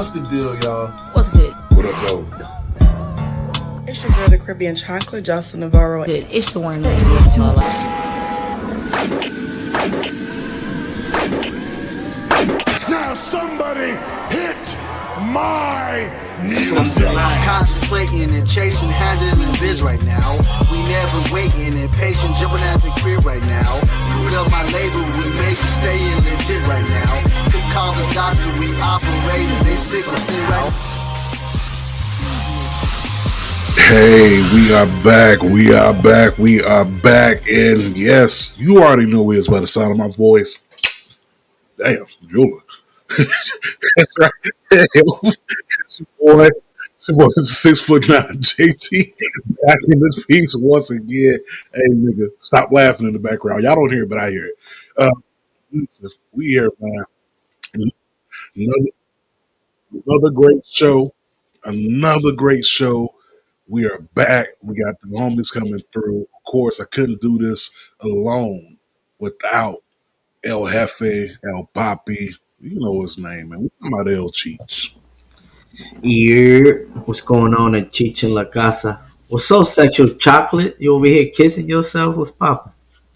What's the deal, y'all? What's good? What up, though? It's your girl, the Caribbean Chocolate, Jocelyn Navarro. Good. It's the one that makes my life. Now somebody hit my music. I'm not contemplating and chasing, handling biz right now. We never waiting and patient, jumping at the crib right now. Put up my label, we make it staying legit right now. Could call the doctor, we operating, they sick or sit right. Hey, we are back, and yes, you already know it's by the sound of my voice. Damn, Julia. That's right. It's your boy 6'9" JT back in this piece once again. Hey, nigga, stop laughing in the background. Y'all don't hear it, but I hear it. Listen, we here, man. Another great show. Another great show. We are back. We got the homies coming through. Of course, I couldn't do this alone without El Jefe, El Papi. You know his name, man. We're talking about El Cheech. Yeah, what's going on at Cheech in La Casa? What's so sexual, Chocolate? You over here kissing yourself? What's poppin'?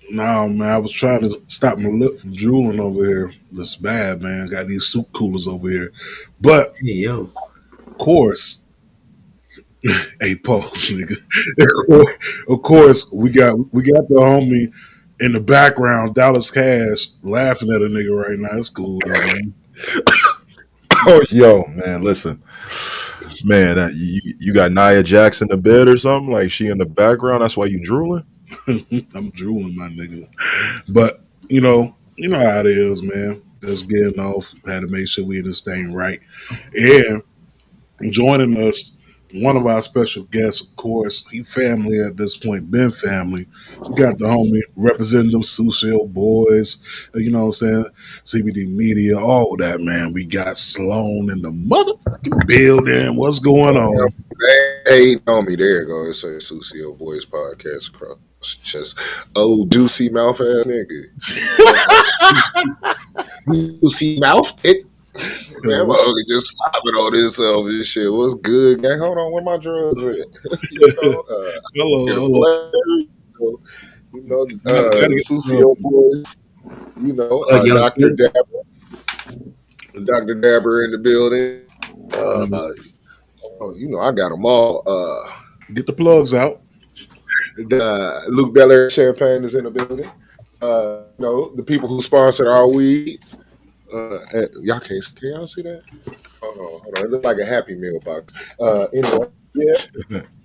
No, man, I was trying to stop my lip from drooling over here. That's bad, man. Got these soup coolers over here. But, Hey, yo. of course, hey, pause, nigga. Of course, we got the homie in the background, Dallas Cash, laughing at a nigga right now. It's cool, man. Oh, yo, man, listen. Man, you got Nia Jax in the bed or something? Like she in the background? That's why you drooling? I'm drooling, my nigga. But, you know how it is, man. Just getting off. Had to make sure we in this thing right. And joining us, one of our special guests, of course, he family at this point, been family. We got the homie representing them Sucio Boyz, you know what I'm saying? CBD Media, all that, man. We got Sloan in the motherfucking building. What's going on? Hey, on me. There you go. It's a Sucio Boyz podcast across the chest. Oh, juicy mouth ass nigga. Juicy mouth it. Man, my uncle just slopping on himself and shit. What's good, gang? Hold on, where my drugs at? Hello. Sucio Boyz. Dr. Dabber in the building. I got them all. Get the plugs out. Luke Belair Champagne is in the building. The people who sponsored our weed. Y'all can y'all see that? Hold on. It looks like a Happy Meal box. Anyway, yeah.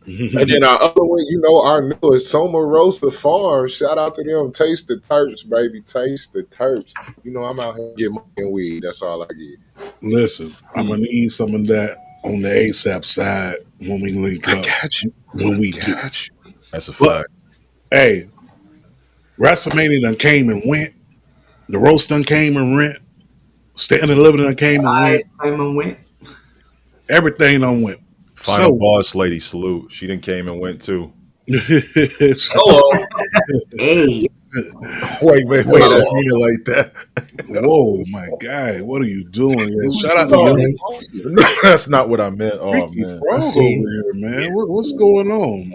And then our other one, our newest Soma Rosa Farm. Shout out to them. Taste the terps, baby. Taste the terps. I'm out here getting money and weed. That's all I get. Listen, I'm gonna need some of that on the ASAP side when we link up. I got you. When we do. That's a fact. Hey, Wrestlemania done came and went. The roast done came and went. Stand and Living done came and went. Everything done went. Final boss lady, salute. She done came and went too. Hello. Hey. Wait, I mean it like that. Whoa, my guy, what are you doing? Man? Shout out to you. That's not what I meant. Oh, Freaky man. Frog over here, man. What's going on?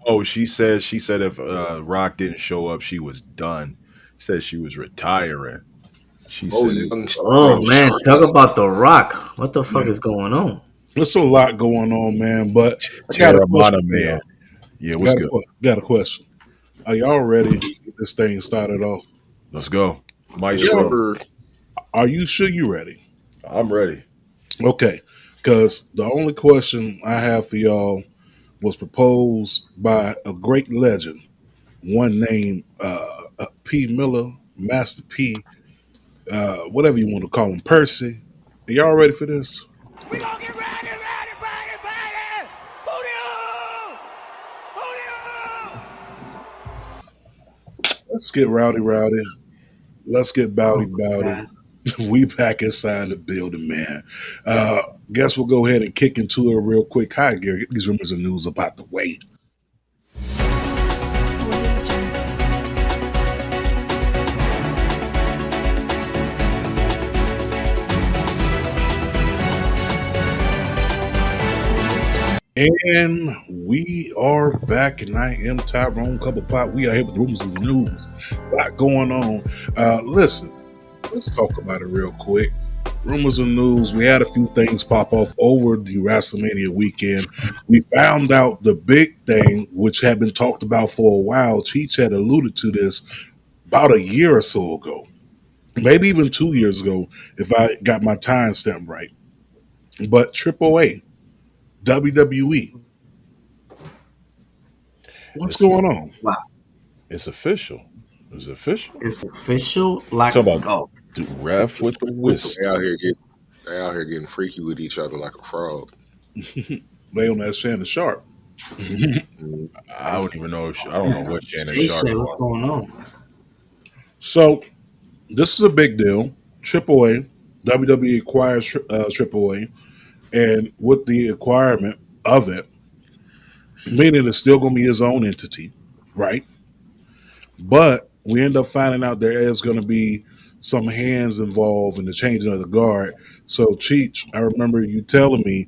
No, she said if Rock didn't show up, she was done. She said she was retiring. She said, "Oh man, talk about The Rock. What the fuck is going on?" There's a lot going on, man. But I got a question, man. Yeah, what's good? Got a question. Are y'all ready to get this thing started off? Let's go. Maestro. Are you sure you're ready? I'm ready. Okay, because the only question I have for y'all was proposed by a great legend, one named P. Miller, Master P. Whatever you want to call him, Percy. Are y'all ready for this? We gonna get ready! Let's get rowdy. Let's get bowdy. We back inside the building, man. Guess we'll go ahead and kick into it real quick. Hi, Gary. Get these rumors and news about the way. And we are back, and I am Tyrone Couple Pot. We are here with rumors and news. A lot going on. Listen, let's talk about it real quick. Rumors and news. We had a few things pop off over the Wrestlemania weekend. We found out the big thing, which had been talked about for a while. Cheech had alluded to this about a year or so ago, maybe even 2 years ago, if I got my time stamp right. But Triple A, WWE, what's It's going on? Wow. it's official. It's official. It's official. Like, Talk about go. the ref with the Whistle. whistle. They out here getting freaky with each other like a frog. Lay on that Shannon Sharp. Mm. I don't even know. I don't know what Shannon They Sharp say what's on. going on. So this is a big deal. Triple A, WWE acquires Triple A, and with the acquirement of it, meaning it's still going to be his own entity, right? But we end up finding out there is going to be some hands involved in the changing of the guard. So, Cheech, I remember you telling me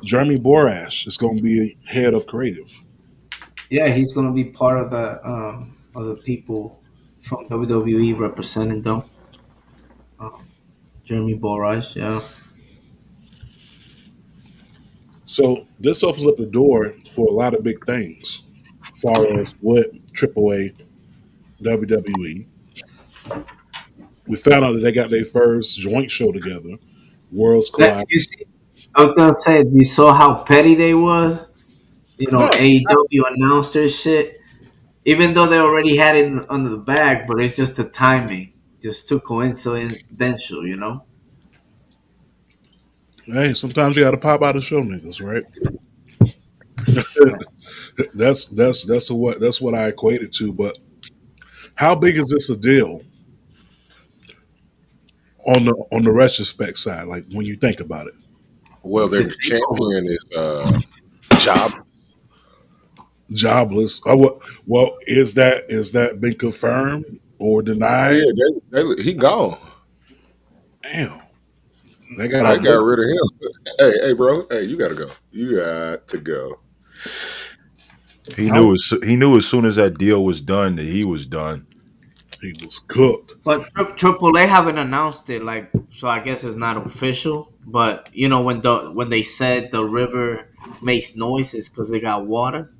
Jeremy Borash is going to be head of creative. Yeah, he's gonna be part of the people from WWE representing them. Um, Jeremy Borash, yeah. So this opens up the door for a lot of big things, as far as what AAA, WWE. We found out that they got their first joint show together, Worlds That Collide. you see, I was gonna say, you saw how petty they was. You know, No, AEW announced their shit, even though they already had it under the bag, but it's just the timing, just too coincidental, you know. hey, sometimes you got to pop out and show niggas, right? That's what I equated to. But how big is this a deal on the retrospect side? Like when you think about it, Well, their The takeover. champion is Job. jobless. Well, is that been confirmed or Oh denied? yeah, he gone. Damn, they got They a got rid of him. Hey, bro. Hey, you gotta go. You got to go. how He knew as soon as that deal was done that he was done. he was cooked. But Triple A haven't announced it, like, so I guess it's not official. But you know, when they said the river makes noises because they got water,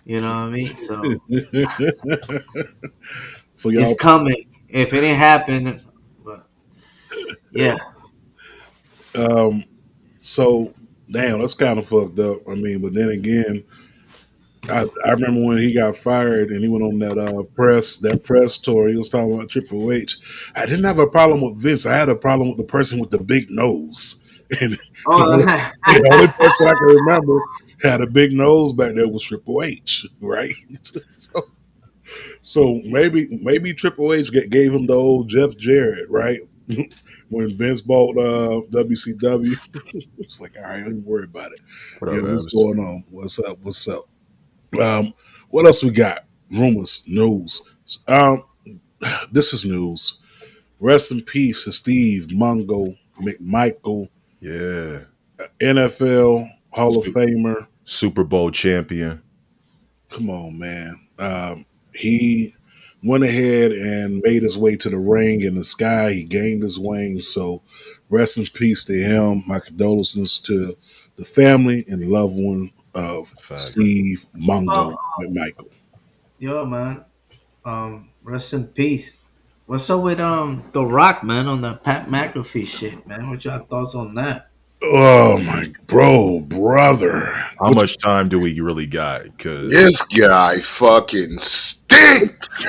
you know what I mean? So For it's y'all, coming. If it didn't happen, but yeah. um, so damn, that's kind of fucked up. I mean, but then again, I remember when he got fired and he went on that press tour. He was talking about Triple H. I didn't have a problem with Vince. I had a problem with the person with the big nose. And the only, Oh, the only person I can remember had a big nose back there was Triple H, right? so, so maybe Triple H gave him the old Jeff Jarrett, right? When Vince bought WCW, it's like, all right, don't worry about it. What Yeah, up, what's Evans? going on? What's up? What's up? What else we got? Rumors, news. Um, this is news. Rest in peace to Steve Mungo McMichael, Yeah, NFL Hall of Su- Famer. Super Bowl champion. Come on, man. He went ahead and made his way to the ring in the sky. He gained his wings. So, rest in peace to him. My condolences to the family and loved one of Facts. Steve Mungo oh, McMichael. yo, man. Rest in peace. What's up with The Rock, man, on the Pat McAfee shit, man? What y'all thoughts on that? Oh my brother. How much time do we really got? Because This guy fucking stinks.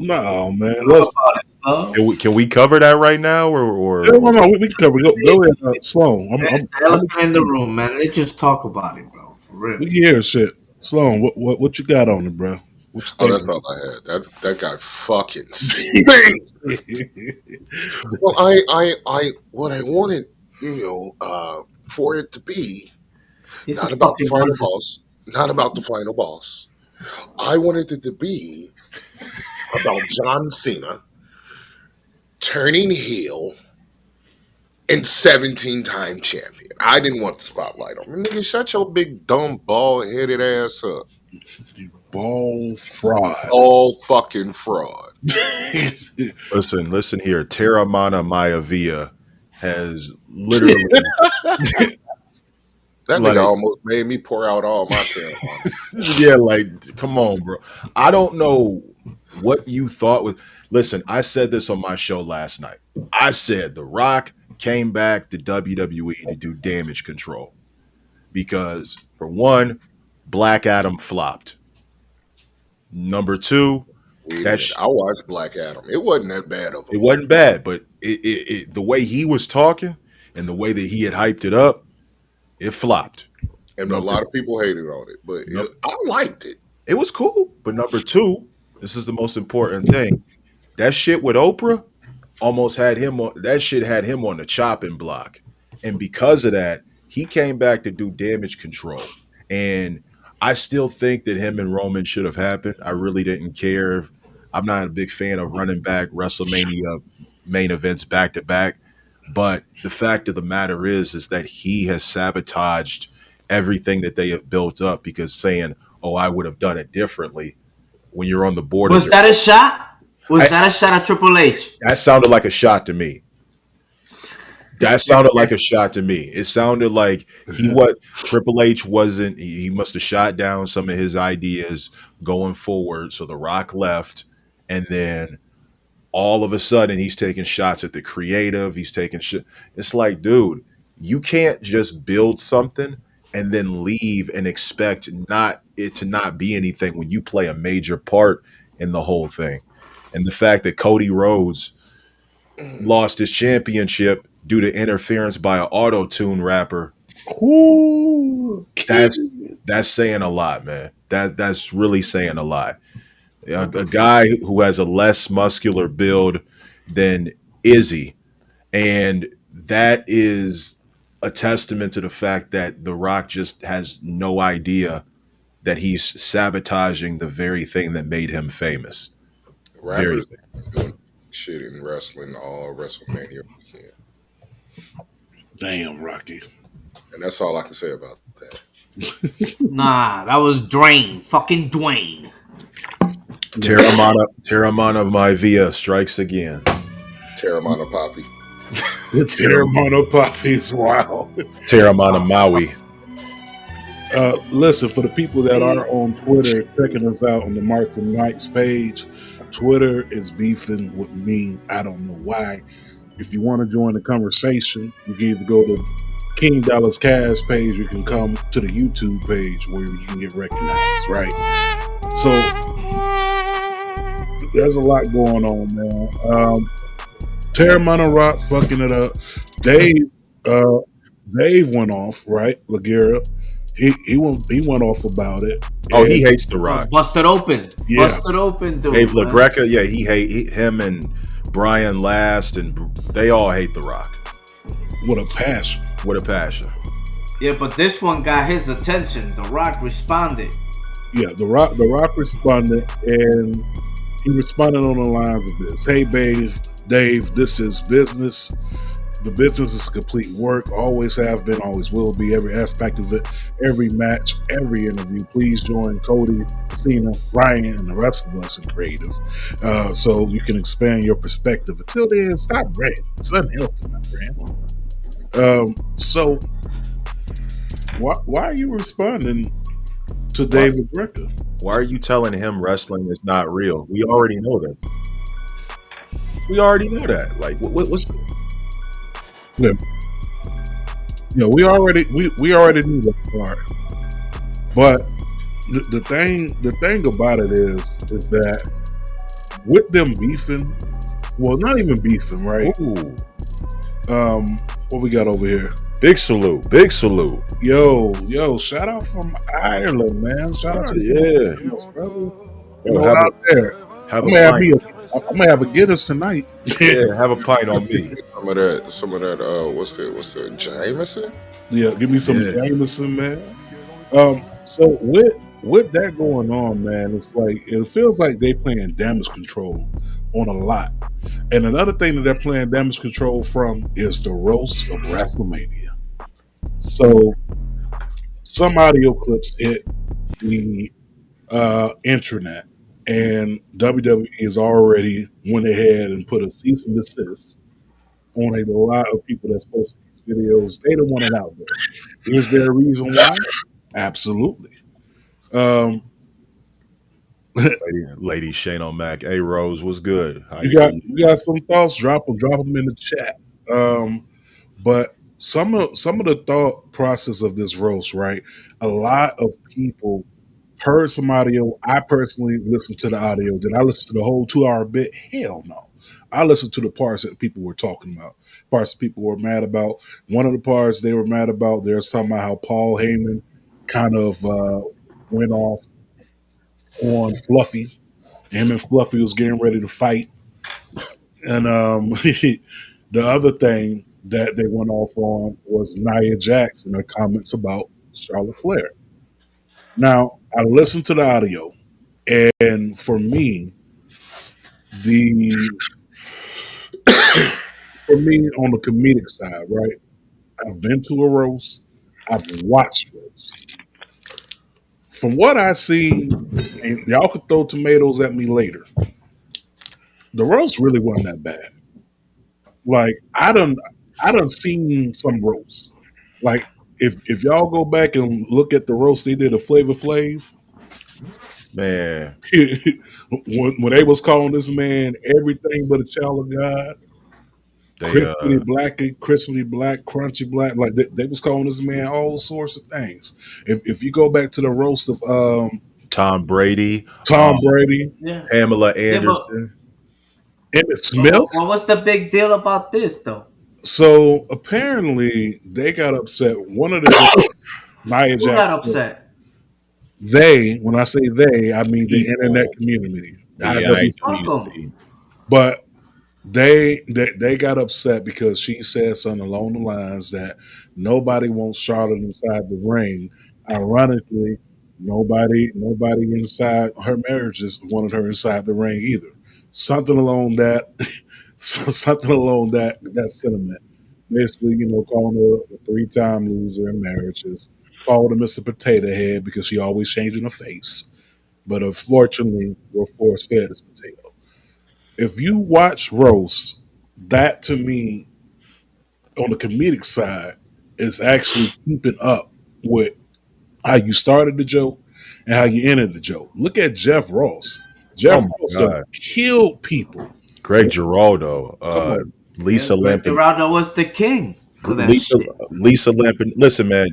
No, man. Talk Let's. about it, so. can we cover that right now, No, or no, no. We can cover. Go ahead, Sloan. It's the elephant in the room, man. They just talk about it, bro. For real. We can hear shit. Sloan, what you got on it, bro? What you Oh, that's thinking? all I had. That guy fucking stinks. Well, what I wanted, for it to be He's a not about the fucking final narcissist. boss, not about the final boss. I wanted it to be about John Cena turning heel and 17-time champion. I didn't want the spotlight on me. Nigga, shut your big, dumb, bald-headed ass up. You ball fraud. All fucking fraud. Listen here. Terramana Maivia has literally That nigga like, almost made me pour out all my Terramana. yeah, like, come on, bro. I don't know what you thought was. Listen, I said this on my show last night. I said The Rock came back to WWE to do damage control because, for one, Black Adam flopped. Number two, Wait a that minute. I watched Black Adam. It wasn't that bad of a it movie. wasn't bad, but the way he was talking and the way that he had hyped it up, it flopped. And a lot of people hated on it, but I liked it. It was cool. But number two, this is the most important thing. That shit with Oprah almost had him on that shit had him on the chopping block. And because of that, he came back to do damage control. And I still think that him and Roman should have happened. I really didn't care. I'm not a big fan of running back WrestleMania main events back to back. But the fact of the matter is that he has sabotaged everything that they have built up because saying, "Oh, I would have done it differently," when you're on the board. Was that a shot? Was that a shot at Triple H? That sounded like a shot to me. That sounded like a shot to me. It sounded like Triple H wasn't. He must have shot down some of his ideas going forward. So The Rock left, and then all of a sudden he's taking shots at the creative. He's taking shit. It's like, dude, you can't just build something and then leave and expect it to not be anything when you play a major part in the whole thing. And the fact that Cody Rhodes lost his championship due to interference by an auto-tune rapper, that's saying a lot, man. That's really saying a lot. A guy who has a less muscular build than Izzy, and that is a testament to the fact that The Rock just has no idea that he's sabotaging the very thing that made him famous. Rappers doing shit in wrestling all WrestleMania weekend. Damn, Rocky. And that's all I can say about that. Nah, that was Dwayne. Fucking Dwayne. Terramana Maivia strikes again. Terramana Poppy. Terramana Poppy's wow. Terramana Maui. Listen, for the people that are on Twitter checking us out on the Marks and Nikes page, Twitter is beefing with me. I don't know why. If you want to join the conversation, you can either go to King Dallas Cash page, or you can come to the YouTube page where you can get recognized, right? So there's a lot going on, man. Terramana Rock fucking it up. Dave went off, right? Laguerre. He went off about it. Oh, he hates The Rock. Busted open. Yeah. Busted open, dude. Dave LaGreca, yeah, him and Brian Last, and they all hate The Rock. With a passion. With a passion. Yeah, but this one got his attention. The Rock responded. Yeah, The Rock responded, and he responded on the lines of this. Hey, Dave, this is business. The business is complete work. Always have been, always will be. Every aspect of it, every match, every interview. Please join Cody, Cena, Ryan, and the rest of us in creative, so you can expand your perspective. Until then, stop ranting. It's unhealthy, my friend. So why are you responding to Dave LaGreca? Why are you telling him wrestling is not real? We already know this. We already know that. Like, what's Yeah, we already knew that part. But the thing about it is that with them beefing, well, not even beefing, right? Ooh. What we got over here? Big salute. Yo, shout out from Ireland, man. Shout out to Yo, out there. Have I'm gonna have a Guinness tonight. Yeah, have a pint on me. Some of that. What's the Jameson? Yeah, give me some Jameson, man. So with that going on, man, it's like it feels like they playing damage control on a lot. And another thing that they're playing damage control from is the roast of WrestleMania. So some audio clips hit the intranet, and WWE has already went ahead and put a cease and desist on a lot of people that's posting these videos. They don't want it out there. Is there a reason why? Absolutely. Um, Lady Shane O'Mac. Hey Rose, what's good? How you you got how you you got been? some thoughts? Drop them in the chat. But some of the thought process of this roast, right? A lot of people heard some audio. I personally listened to the audio. Did I listen to the whole 2 hour bit? Hell no. I listened to the parts that people were talking about, parts that people were mad about. One of the parts they were mad about, they're talking about how Paul Heyman kind of went off on Fluffy. Him and Fluffy was getting ready to fight. And the other thing that they went off on was Nia Jax and her comments about Charlotte Flair. Now, I listened to the audio, and for me, the for me on the comedic side, right? I've been to a roast, I've watched roast. From what I see, and y'all could throw tomatoes at me later. The roast really wasn't that bad. Like I done seen some roasts. Like if y'all go back and look at the roast they did of Flavor Flav, Man, when they was calling this man everything but a child of God, they crispity black, crunchy black, like they was calling this man all sorts of things. If you go back to the roast of Tom Brady, Tom Brady, Yeah. Pamela Yeah, but Anderson. Emmett but Smith, what's the big deal about this though? so apparently they got upset. One of the girls, Nia Who got Jax, upset? when I say they, I mean the internet People. community, Yeah, IWC. Fuck them. IWC. But they got upset because she said something along the lines that nobody wants Charlotte inside the ring. Ironically, nobody inside her marriages wanted her inside the ring either. Something along that something along that sentiment. Basically, calling her a 3 time loser in marriages, called her Mr. Potato Head because she always changing her face. But unfortunately, we're forced fed this potato. If you watch roast, that to me on the comedic side is actually keeping up with how you started the joke and how you ended the joke. Look at Jeff Ross. Oh Jeff my Ross done God. killed people. Greg Giraldo, Come on. Yeah, Lisa Greg Lampin, Giraldo was the king of that Lisa shit. Lisa Lampin. Listen, man,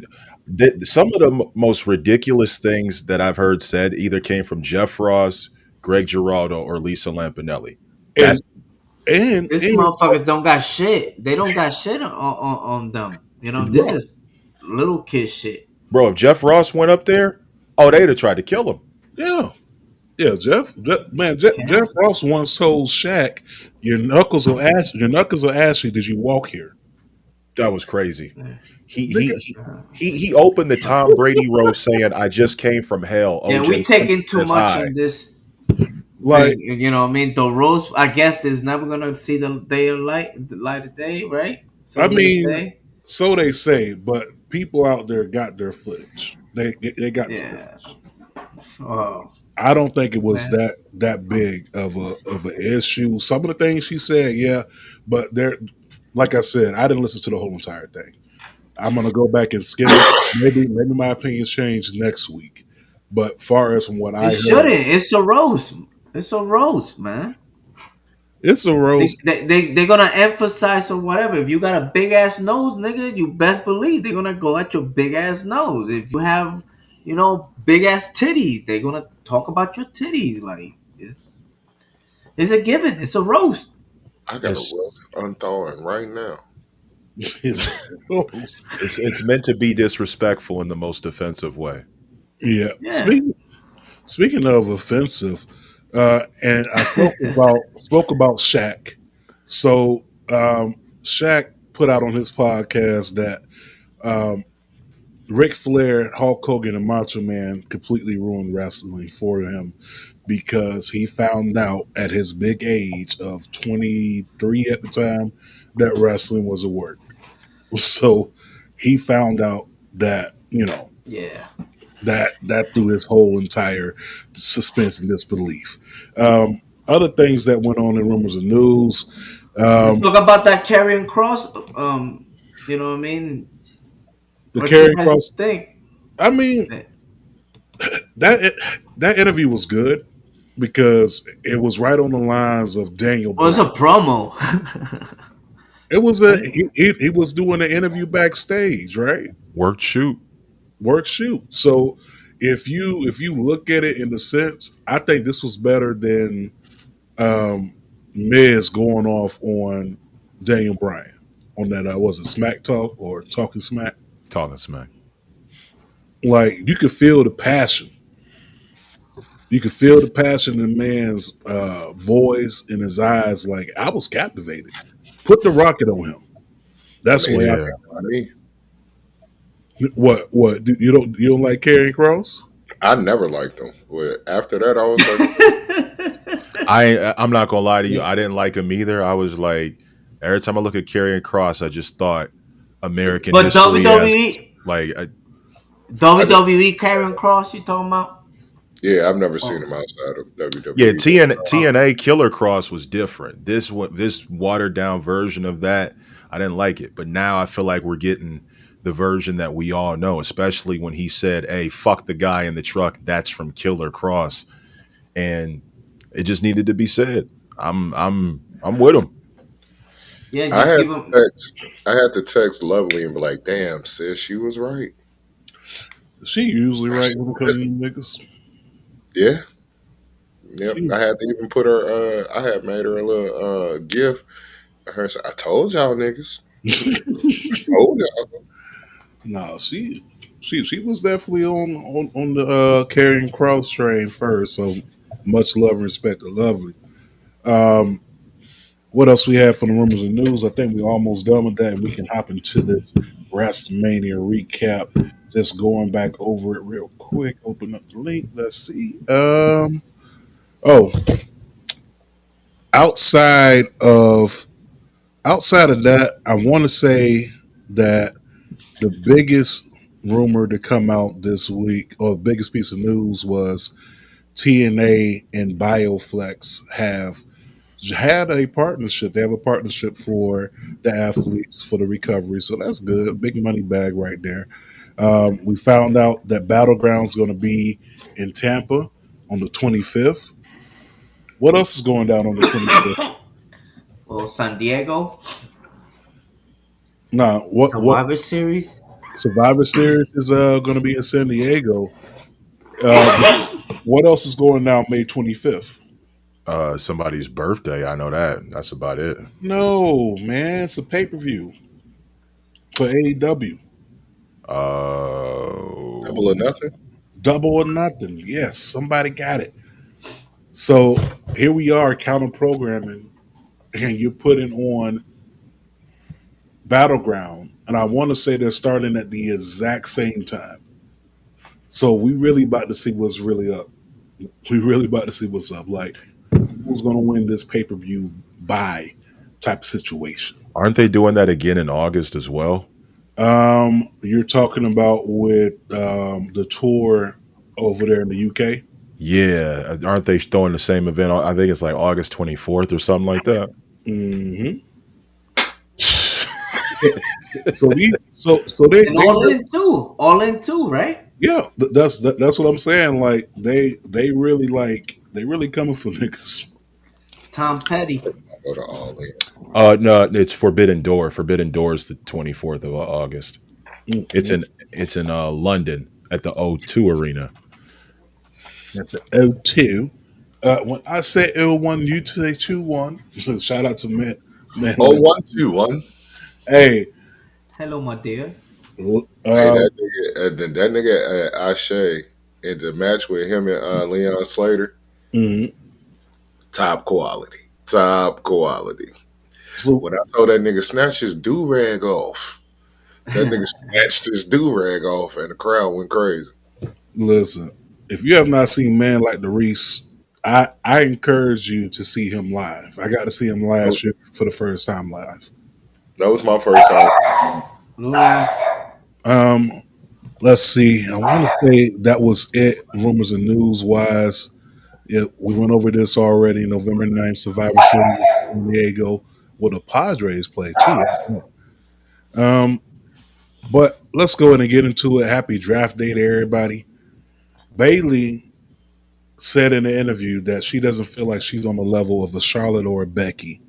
some of the most ridiculous things that I've heard said either came from Jeff Ross, Greg Giraldo, or Lisa Lampinelli. And That's These and motherfuckers don't got shit. They don't got shit on them. You know, this right. is little kid shit. bro. If Jeff Ross went up there, oh, they'd have tried to kill him. Yeah. Yeah, Jeff Cancer. Ross once told Shaq, your knuckles will ask you, did you walk here? That was crazy. Yeah. He he Nigga, he he opened the Tom Brady roast saying, "I just came from hell." Yeah, we OJ Simpson taking too says much hi. on this like thing. You know what I mean? The rose, I guess, is never gonna see the light of day, right? I So they mean, say. so they say, but people out there got their footage. They got the Yeah. footage. Oh I don't think it was man. that big of an issue. Some of the things she said, yeah, but there, like I said, I didn't listen to the whole entire thing. I'm gonna go back and skim it. Maybe my opinions change next week. But far as from what It I shouldn't. heard, It's a roast. It's a roast, man. it's a They roast. they they they're gonna emphasize or whatever. If you got a big ass nose, nigga, you best believe they're gonna go at your big ass nose. If you have, big ass titties, they're gonna talk about your titties. Like it's a given. It's a roast. I got a It's roast unthawing right now. It's a roast. it's meant to be disrespectful in the most offensive way. Yeah. Yeah. Speaking of offensive, and I spoke about Shaq. So Shaq put out on his podcast that um, Ric Flair, Hulk Hogan, and Macho Man completely ruined wrestling for him because he found out at his big age of 23 at the time that wrestling was a work. So he found out that, Yeah. that threw his whole entire suspense and disbelief. Other things that went on in rumors and news. You Um, talk about that carrying cross. You know what I mean? the What you Karrion guys Cross. think? I mean, Well, that that interview was good because it was right on the lines of Daniel it's Bryan. a promo. It was Right? he was doing an interview backstage, right? Work shoot. Work shoot. So if you look at it in the sense, I think this was better than Miz going off on Daniel Bryan on that was it Smack Talk or Talking Smack? Talking smack. Like you could feel the passion. You could feel the passion in the man's voice in his eyes. Like I was captivated. Put the rocket on him. I That's the mean, way I Yeah. think about me, it. What? You don't like Karrion Cross? I never liked him. But after that, I was like, I'm not gonna lie to you. I didn't like him either. I was like, every time I look at Karrion Cross, I just thought American But history as WWE, like I just, WWE carrying cross. You talking about? yeah, I've never seen Oh, him outside of yeah, WWE. oh. TNA Killer Cross was different. This watered down version of that, I didn't like it. But now I feel like we're getting the version that we all know, especially when he said, "Hey, fuck the guy in the truck. That's from Killer Cross," and it just needed to be said. I'm with him. Yeah, I just had give to him. text. I had to text Lovely and be like, "Damn, sis, she was right." She usually right when it comes to you niggas. Yeah, yep. She I had to even put her. I had made her a little gift. Her, I told y'all niggas. Told y'all. no, she was definitely on the carrying cross train first. So much love and respect to Lovely. Um, what else we have from the rumors and news? I think we're almost done with that, and we can hop into this WrestleMania recap. Just going back over it real quick. Open up the link. Let's see. Oh, outside of outside of that, I want to say that the biggest rumor to come out this week, or the biggest piece of news, was TNA and Bioflex have had a partnership. They have a partnership for the athletes for the recovery, so that's good. Big money bag right there. We found out that Battleground's going to be in Tampa on the 25th. What else is going down on the 25th? Well, San Diego Nah, what Survivor Series. Survivor Series is going to be in San Diego. Uh, what else is going down May 25th? Somebody's birthday. I know that. That's about it. No, man, it's a pay per view for AEW. Double or Oh, nothing. Double or nothing. Yes, somebody got it. So here we are counter programming, and you're putting on Battleground, and I want to say they're starting at the exact same time. So we really about to see what's really up. We really about to see what's up. Like who's going to win this pay per view by type of situation. aren't they doing that again in August as well? You're talking about with the tour over there in the UK. Yeah, aren't they throwing the same event? I think it's like August 24th or something like that. Hmm. So And they all in too, right? yeah, that's what I'm saying. Like they really coming for niggas. Tom Petty. I go to all in. No, it's Forbidden Door. Forbidden Door is the 24th of August. It's Mhm. in London at the O2 Arena. At the O2. When I say L1, you say 2-1. Shout out to man Oh, like 1-2-1. hey, Hello, my dear. Hey, uh, that nigga Ashe in the match with him and Leon Slater, mhm. top quality, top quality. So When I told that nigga snatch his do rag off, that nigga snatched his do rag off, and the crowd went crazy. listen, if you have not seen Man Like the Reese, I encourage you to see him live. I got to see him That last year for the first time live. that was my first time. Yeah. Um, let's see. I want to say that was it. Rumors and news wise, yeah, we went over this already. November 9th, Survivor Series, San Diego. Well, the Padres play too. Um, but let's go in and get into it. Happy draft day to everybody. Bailey said in the interview that she doesn't feel like she's on the level of a Charlotte or a Becky.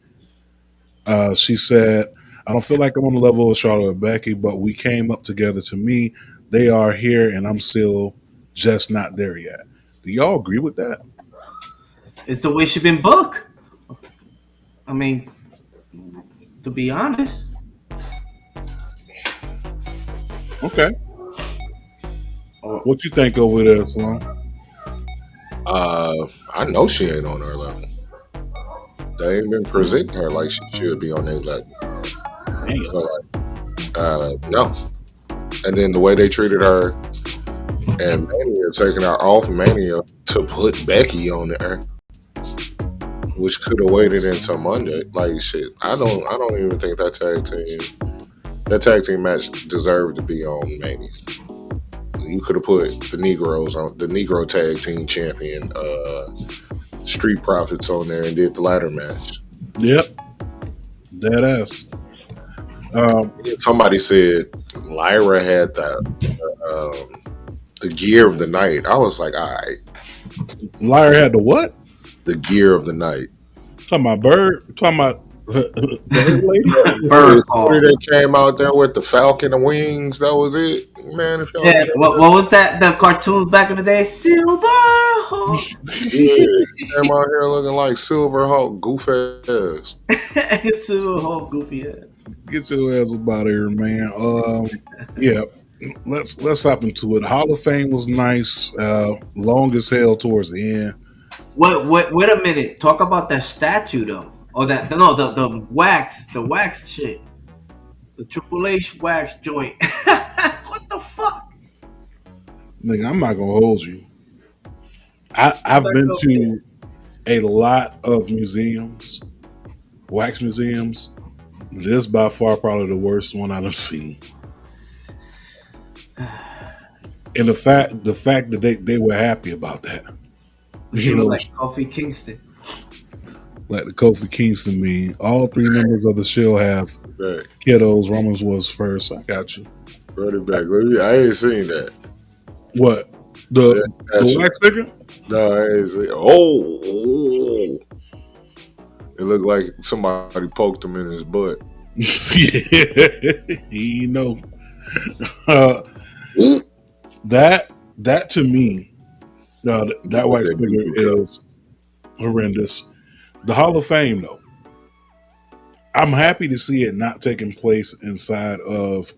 She said, I don't feel like I'm on the level of Charlotte or Becky, but we came up together. To me, they are here, and I'm still just not there yet. Do y'all agree with that? It's the way she been booked. I mean, to be honest. Okay. Or What you think over there, Sloan? I know she ain't on her level. They ain't been presenting her like she should be on their level. Damn. So, no. And then the way they treated her and Mania, taking her off Mania to put Becky on there, which could have waited until Monday. Like shit, I don't even think that tag team match deserved to be on Mania. You could have put the Negroes on the Negro tag team champion, Street Profits on there and did the ladder match. Yep. Dead ass. Somebody said Lyra had the gear of the night. I was like, all right, Liar had the what? the gear of the night. Talking about bird. Talking about bird lady. bird The story call. that came out there with the falcon and wings, that was it. Man, if y'all Yeah, what was that? The cartoons back in the day? Silver Hawk. came out here looking like Silver Hawk, goof ass. Silver Hawk, goofy ass. Get your ass up out of here, man. Yeah. Let's hop into it. Hall of Fame was nice. Long as hell towards the end. Wait a minute. Talk about that statue though. Or that no the wax shit. The Triple H wax joint. What the fuck? Nigga, I'm not gonna hold you. I've been to a lot of museums, wax museums. This by far probably the worst one I've seen. And the fact that they were happy about that. She You look know, like Kofi Kingston. like the Kofi Kingston meme. All three members of the show have Back, kiddos. Romans was first. I got you. run it back. I ain't seen that. What? That The statue. wax figure? No, I ain't seen. Oh, it looked like somebody poked him in his butt. Yeah. You know. Uh, that to me, that wax figure is horrendous. The Hall of Fame, though, I'm happy to see it not taking place inside of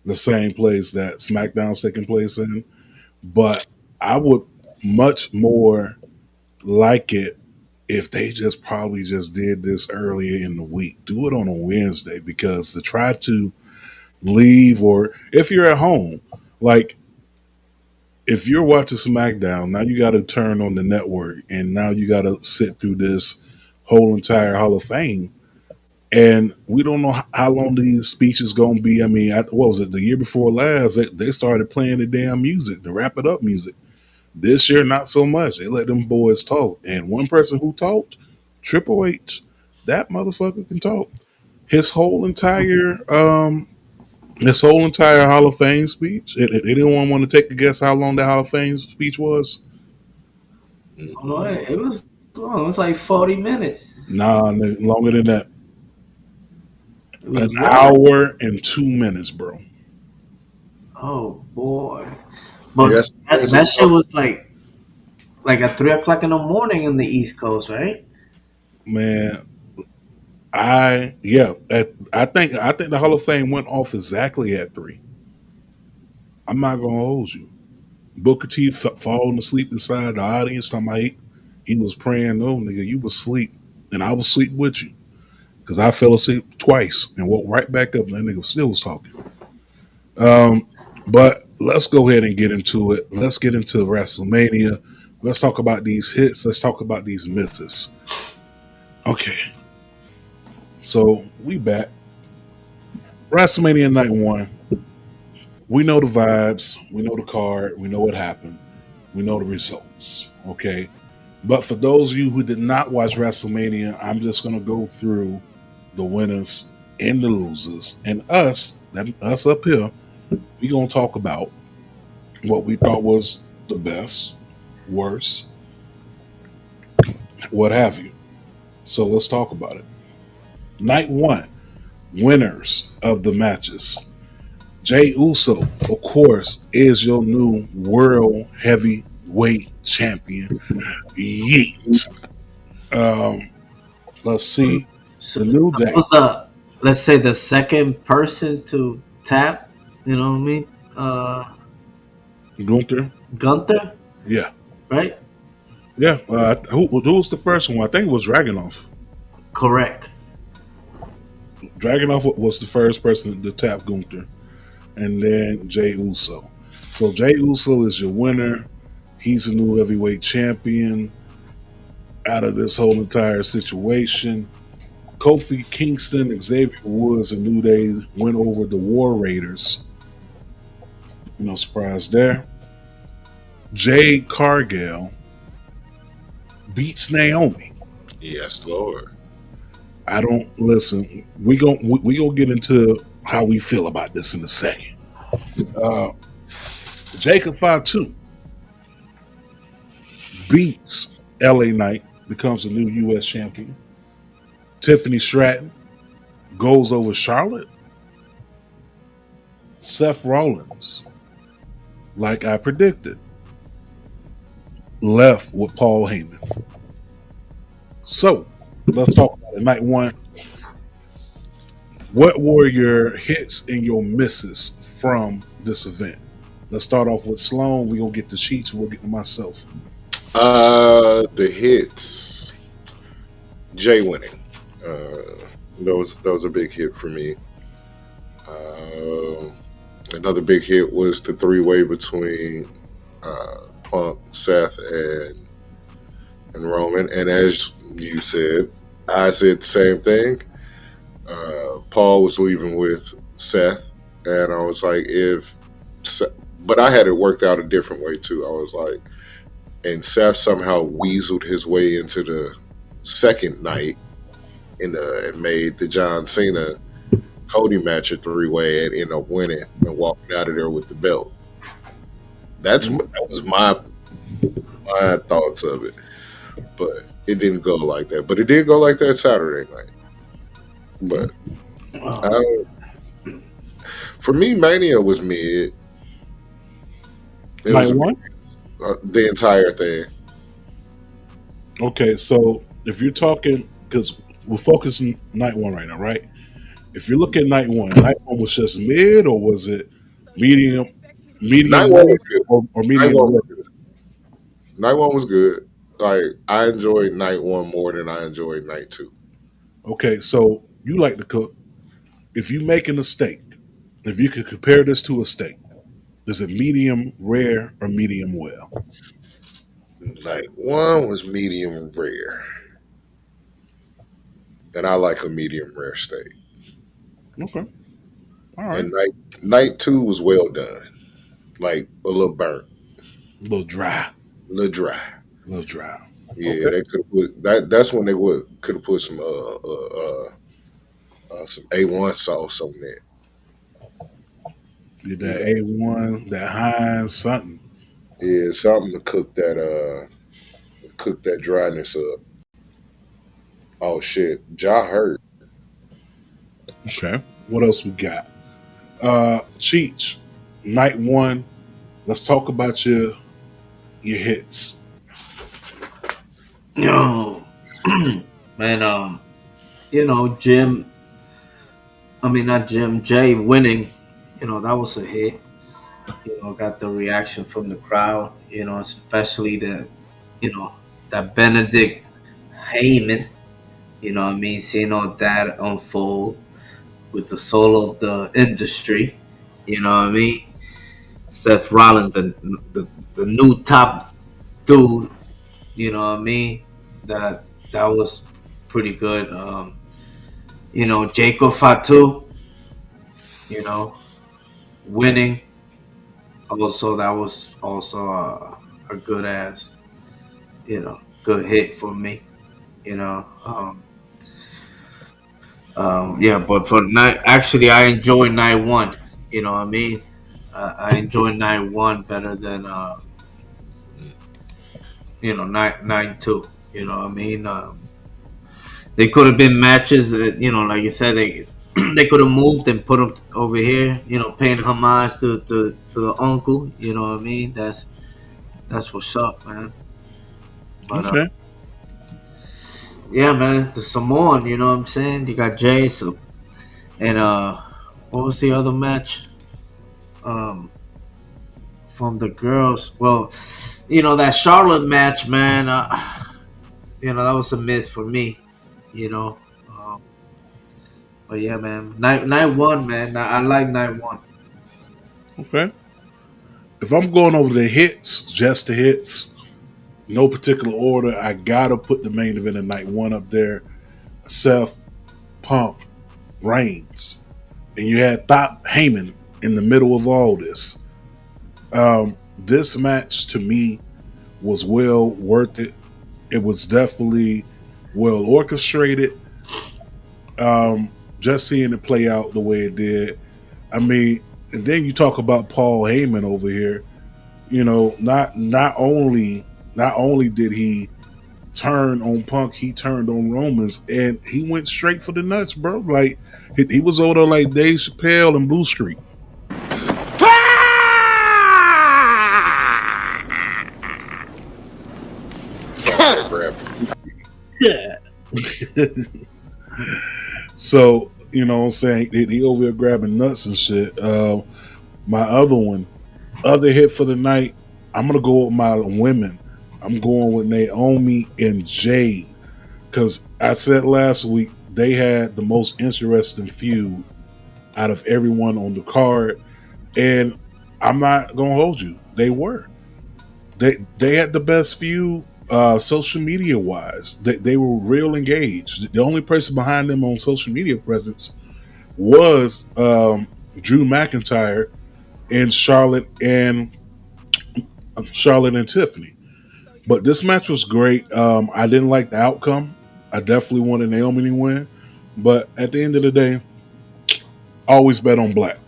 the same place that SmackDown's taking place in, but I would much more like it if they just probably just did this earlier in the week. Do it on a Wednesday, because to try to leave, or if you're at home, like if you're watching SmackDown, now you got to turn on the network and now you got to sit through this whole entire Hall of Fame. And we don't know how long these speeches gonna be. I mean, what was it? The year before last, they started playing the damn music, the wrap it up music. This year, not so much. They let them boys talk. And one person who talked, Triple H, that motherfucker can talk. His whole entire Hall of Fame speech. Anyone want to take a guess how long that Hall of Fame speech was? Oh, it was long. It was like 40 minutes. Nah, longer than that. It An was long. hour and 2 minutes, bro. Oh boy. But Yes, that shit was like at 3 o'clock in the morning in the East Coast, right? Man, I think the Hall of Fame went off exactly at 3. I'm not gonna hold you. Booker T falling asleep inside the audience. Talking about he was praying. No, nigga, you was asleep, and I was asleep with you, because I fell asleep twice and woke right back up, and that nigga still was talking. But let's go ahead and get into it. Let's get into WrestleMania. Let's talk about these hits. Let's talk about these misses. Okay, so we back. WrestleMania Night 1. We know the vibes. We know the card. We know what happened. We know the results. Okay. But for those of you who did not watch WrestleMania, I'm just going to go through the winners and the losers. And us up here, we're going to talk about what we thought was the best, worst, what have you. So let's talk about it. Night 1, winners of the matches. Jay Uso, of course, is your new world heavyweight champion. Yeet. Um, let's see. So The New that Day, was the, let's say, the second person to tap. You know what I mean? Gunther. Gunther, Yeah. right? Yeah. Who was the first one? I think it was Dragunov. Correct. Dragunov was the first person to tap Gunther. And then Jay Uso. So Jay Uso is your winner. He's a new heavyweight champion out of this whole entire situation. Kofi Kingston, Xavier Woods, and New Day went over the War Raiders. No surprise there. Jade Cargill beats Naomi. Yes, Lord. I don't listen. We gonna get into how we feel about this in a second. Uh, Jacob Fatu beats LA Knight, becomes a new U.S. champion. Tiffany Stratton goes over Charlotte. Seth Rollins, like I predicted, left with Paul Heyman. So let's talk about it. Night 1. What were your hits and your misses from this event? Let's start off with Sloan. We're gonna get the Cheats, we'll get to myself. The hits. Jay winning. That was a big hit for me. Another big hit was the three-way between Punk, Seth, and Roman. And as you said, I said the same thing. Paul was leaving with Seth, and I was like, but I had it worked out a different way too. I was like, and Seth somehow weaseled his way into the second night and made the John Cena Cody match a three-way and ended up winning and walking out of there with the belt. That was my thoughts of it, but it didn't go like that. But it did go like that Saturday night. But for me, Mania was mid. It Night was 1. The entire thing. Okay, so if you're talking, because we're focusing Night 1 right now, right? If you look at Night 1 was just mid, or was it medium, Night medium one mid, was good. or Night medium one was low? good. Night one was good. Like I enjoyed night one more than I enjoyed night two. Okay, so you like to cook. If you making a steak, if you could compare this to a steak, is it medium rare or medium well? Night one was medium rare, and I like a medium rare steak. Okay, all right, And night two was well done, like a little burnt, a little dry, a little dry. a little dry. Yeah, Okay, they could have put that. That's when they could have put some A1 sauce on that. get that Yeah, A1, that Heinz, something. yeah, something to cook that dryness up. Oh shit, Ja hurt. Okay, what else we got? Cheech, Night 1. Let's talk about your hits. Yo, man. Jim. I mean, not Jim. Jay winning. That was a hit. Got the reaction from the crowd. Especially you know, that Benedict Heyman. What I mean, seeing all that unfold with the soul of the industry. What I mean? Seth Rollins, the new top dude You know what I mean? That was pretty good. Jacob Fatu, you know, winning. Also, that was also a good ass, good hit for me. You know, yeah. But for night, actually, I enjoy night one. You know what I mean? I enjoy night one better than night two. You know what I mean? They could have been matches that like you said, they could have moved and put them over here. Paying homage to the uncle. You know what I mean? That's what's up, man. But Okay. yeah, man, the Samoan. You know what I'm saying? You got Jay. So and what was the other match? Um, from the girls. Well, that Charlotte match, man. That was a miss for me. You know. But yeah, man, night one, man. I like night one. Okay. If I'm going over the hits, just the hits, no particular order, I gotta put the main event of night one up there. Seth, Punk, Reigns, and you had Thop Heyman in the middle of all this. This match to me was well worth it. It was definitely well orchestrated. Just seeing it play out the way it did. I mean, and then you talk about Paul Heyman over here. Not only did he turn on Punk, he turned on Romans, and he went straight for the nuts, bro. Like he was over there like Dave Chappelle and Blue Street. Somebody grab. Yeah. So what I'm saying, he over here grabbing nuts and shit. My other hit for the night, I'm gonna go with my women. I'm going with Naomi and Jade because I said last week they had the most interesting feud out of everyone on the card, and I'm not gonna hold you. They had the best feud, social media wise. They were real engaged. The only person behind them on social media presence was Drew McIntyre and Charlotte and Tiffany. But this match was great. I didn't like the outcome. I definitely wanted Naomi to win, but at the end of the day, I always bet on black.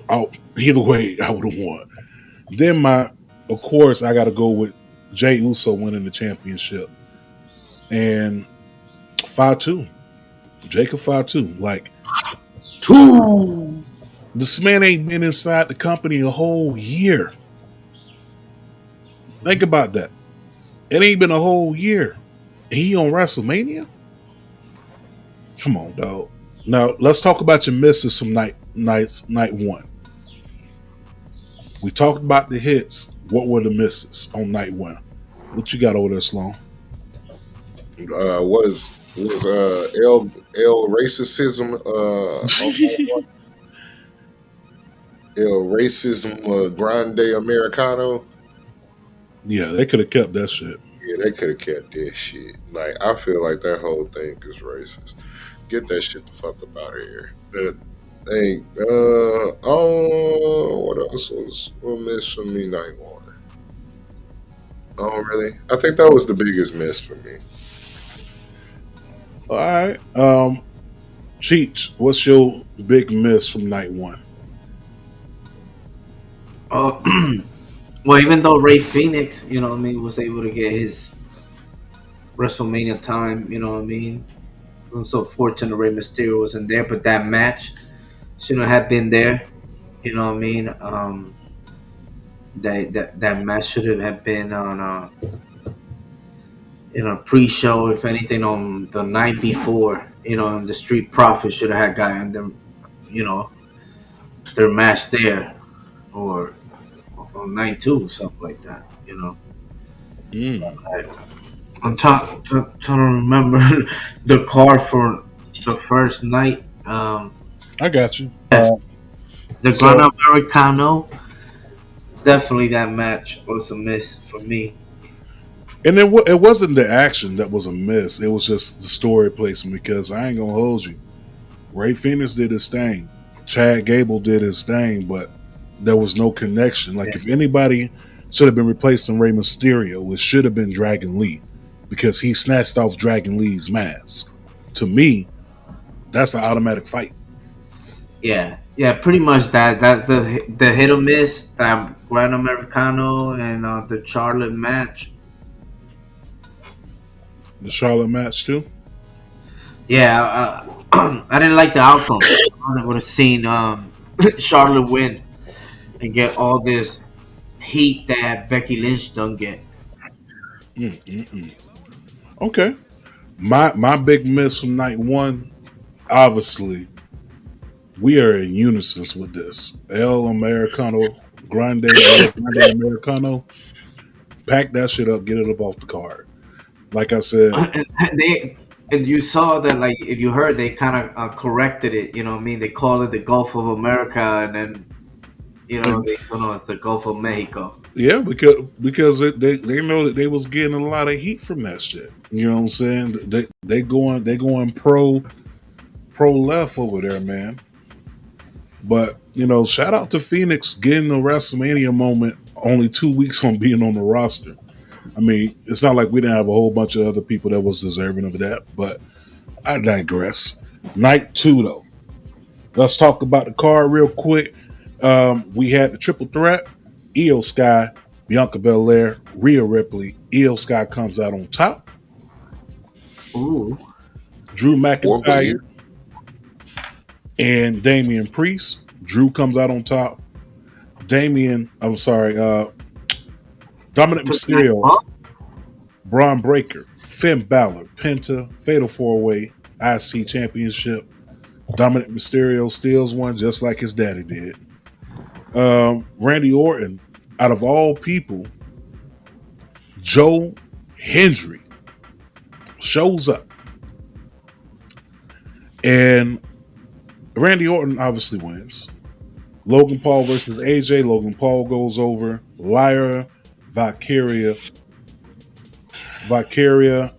Either way, I would have won. Then of course, I got to go with Jay Uso winning the championship and Fatu, Jacob Fatu. Like, this man ain't been inside the company a whole year. Think about that. It ain't been a whole year. He on WrestleMania? Come on, dog. Now let's talk about your misses from night one. We talked about the hits. What were the misses on night one? What you got over there, Sloan? Was L racism L racism grande americano? Yeah, they could have kept that shit. Yeah, they could have kept that shit. Like, I feel like that whole thing is racist. Get that shit the fuck up out of here. That thing. Oh, what else was a miss for me night one? Oh, really? I think that was the biggest miss for me. All right. Cheech, what's your big miss from night one? Uh, well, even though Ray Phoenix, was able to get his WrestleMania time, I'm so fortunate Rey Mysterio wasn't there, but that match shouldn't have been there. You know what I mean? That match should have been on a pre-show, if anything, on the night before. The Street Profits should have had gotten them, their match there, or on night two, or something like that. I'm trying to remember the card for the first night. I got you. The So- Gran Americano, definitely that match was a miss for me. And it wasn't the action that was a miss. It was just the story placement because I ain't gonna hold you. Ray Phoenix did his thing. Chad Gable did his thing, but there was no connection. Like if anybody should have been replacing Rey Mysterio, it should have been Dragon Lee because he snatched off Dragon Lee's mask. To me, that's an automatic fight. Yeah, yeah, pretty much that. That's the hit or miss that Grand Americano and the Charlotte match. The Charlotte match too. Yeah, I didn't like the outcome. I would have seen Charlotte win and get all this heat that Becky Lynch don't get. Mm-mm-mm. Okay, my big miss from night one. Obviously, we are in unison with this. El Americano Grande, El Grande Americano. Pack that shit up, get it up off the card. Like I said, And they and you saw that, like, if you heard, they kind of corrected it. You know what I mean? They called it the Gulf of America, and then and they don't know it's the Gulf of Mexico. yeah, because they know that they was getting a lot of heat from that shit. You know what I'm saying? They going pro left over there, man. But shout out to Phoenix getting the WrestleMania moment only 2 weeks from being on the roster. I mean, it's not like we didn't have a whole bunch of other people that was deserving of that, but I digress. Night two, though. Let's talk about the card real quick. We had the triple threat: Io Sky, Bianca Belair, Rhea Ripley. Io Sky comes out on top. Ooh, Drew Four McIntyre believe. and Damian Priest. Drew comes out on top. I'm sorry, Dominic took a nice Mysterio, bump. Braun Breaker, Finn Balor, Penta, Fatal 4-Way, IC Championship. Dominic Mysterio steals one just like his daddy did. Randy Orton, out of all people, Joe Hendry shows up. And Randy Orton obviously wins. Logan Paul versus AJ. Logan Paul goes over. Lyra, Valkyria,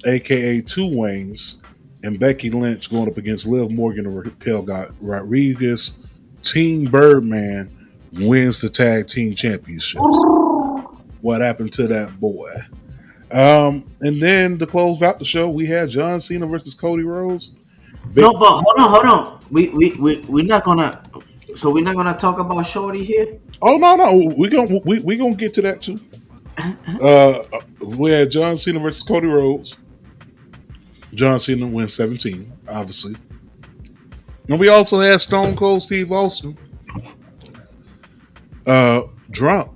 aka Two Wings, and Becky Lynch going up against Liv Morgan and Raquel Rodriguez. Team Birdman wins the tag team championships. What happened to that boy? And then to close out the show, we had John Cena versus Cody Rhodes. No, but hold on. We're not gonna. So we're not gonna talk about Shorty here. Oh no, we gonna get to that too. We had John Cena versus Cody Rhodes. John Cena wins 17, obviously. And we also had Stone Cold Steve Austin, drunk,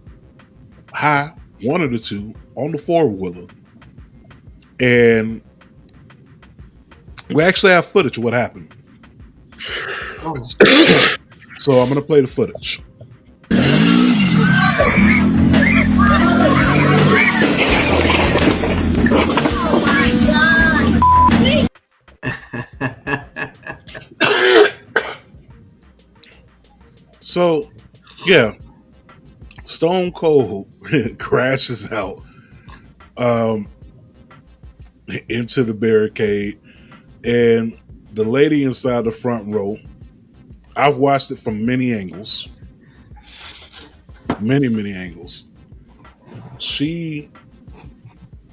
high, one of the two, on the four-wheeler. And we actually have footage of what happened. Oh. So I'm going to play the footage. So, yeah, Stone Cold crashes out into the barricade, and the lady inside the front row, I've watched it from many angles, many angles. She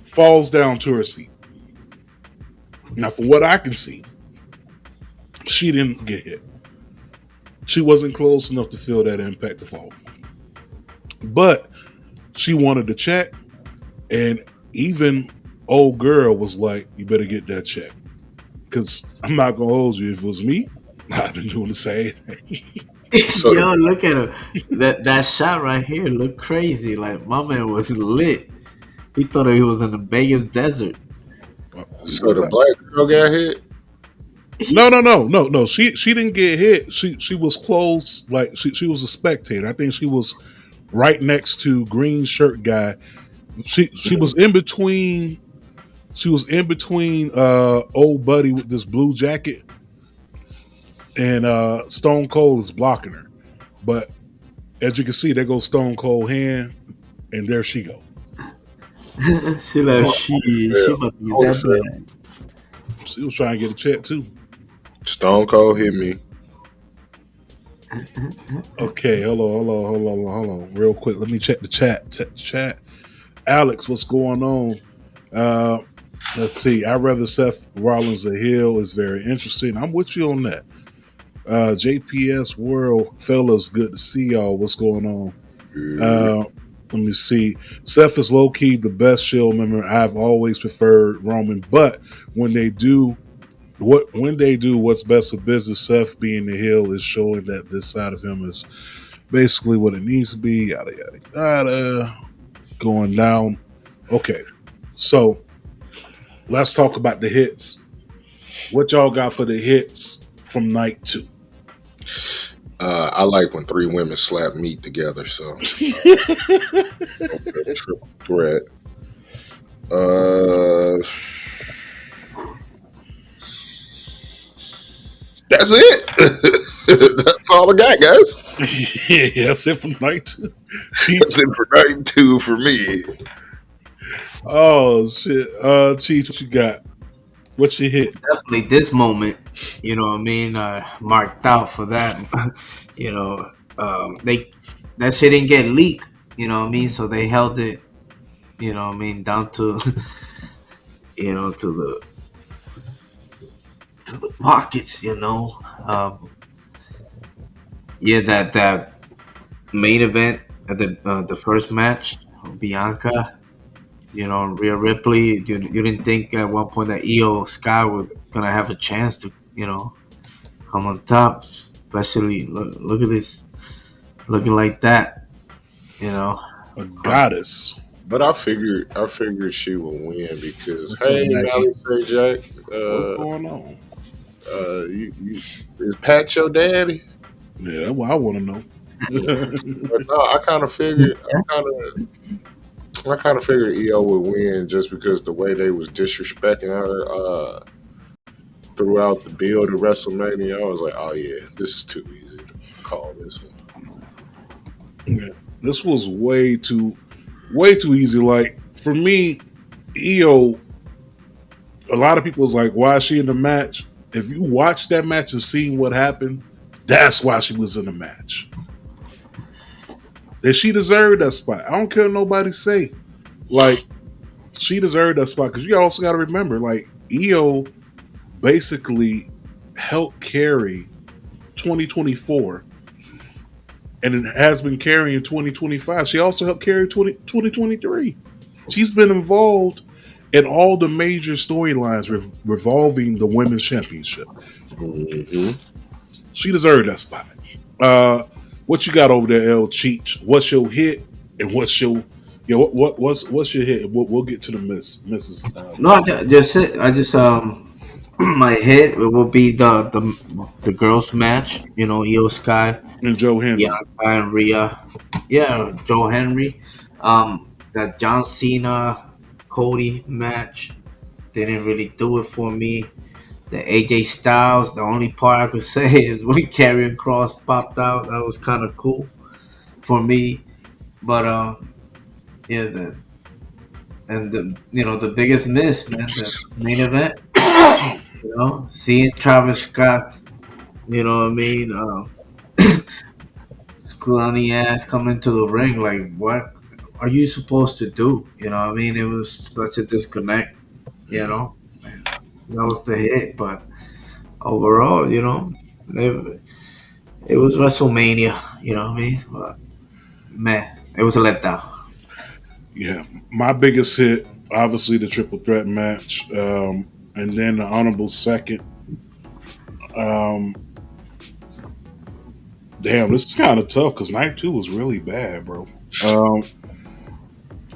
falls down to her seat. Now, from what I can see, she didn't get hit. She wasn't close enough to feel that impact to fall. But she wanted to check, and even old girl was like, "You better get that check." Because I'm not going to hold you. If it was me, I'd been doing the same thing. So Yo, look at him. That shot right here looked crazy. Like, my man was lit. He thought he was in the Vegas desert. so the black girl got hit. No. She didn't get hit. She was close. Like she was a spectator. I think she was right next to green shirt guy. She was in between. She was in between old buddy with this blue jacket, and Stone Cold is blocking her. But as you can see, there goes Stone Cold hand, and there she go. she like she Yeah, must be that wholesale. bad. She was trying to get a check too. Stone Cold hit me. Okay, hold on, real quick. Let me check the chat. Chat. Alex, what's going on? Uh, let's see. I'd rather Seth Rollins a heel is very interesting. I'm with you on that. JPS World, fellas, good to see y'all. What's going on? Yeah. Uh, let me see. Seth is low key the best Shield member. I've always preferred Roman, but when they do what's best for business, Seth being the heel is showing that this side of him is basically what it needs to be. Yada yada yada. Going down. Okay, so let's talk about the hits. What y'all got for the hits from night two? I like when three women slap meat together. So okay, triple threat. Uh, that's it. That's all I got, guys. Yeah, that's it from night two. That's Cheech. it for night two for me. Oh shit. Cheech, what you got? What's your hit? Definitely this moment, you know what I mean, marked out for that. you know, they that shit didn't get leaked, you know what I mean? So they held it, you know what I mean, down to to the pockets, you know. Yeah, that main event at the first match, Bianca, you know, Rhea Ripley. You didn't think at one point that Io Sky was gonna have a chance to, you know, come on top. Especially look at this, looking like that, you know. A Um, goddess. But I figured she would win because What's up, hey, Maggie? Valley Say Jack, What's going on? you is Pat your daddy? Yeah, well, I want to know. But no, I kind of figured EO would win just because the way they was disrespecting her throughout the build of WrestleMania. I was like, oh yeah, this is too easy to call this one. Yeah. This was way too easy. Like for me, EO. A lot of people was like, "Why is she in the match?" If you watch that match and seen what happened, that's why she was in the match. That she deserved that spot. I don't care what nobody say. Like she deserved that spot because you also got to remember, like EO basically helped carry 2024 and it has been carrying 2025. She also helped carry 2023. She's been involved in all the major storylines revolving the women's championship. Hmm. She deserved that spot. Uh, what you got over there, L Cheech? What's your hit and what's your what's your hit? We'll get to the Mrs. no, just it. I just my hit will be the girls match. You know, Io Sky, And Joe Hendry. Bianca, and Rhea. Yeah, Joe Henry. That John Cena Cody match didn't really do it for me. The AJ Styles, the only part I could say is when Karrion Cross popped out. That was kind of cool for me. But yeah, the the biggest miss, man, the main event. You know, seeing Travis Scott's, you know what I mean, scrawny ass come into the ring, like what are you supposed to do? You know what I mean? It was such a disconnect. You know, that was the hit, but overall, you know, it was WrestleMania. You know what I mean? But man, it was a letdown. Yeah, my biggest hit, obviously the triple threat match, and then the honorable second. Um, damn, this is kind of tough because night two was really bad, bro. Um,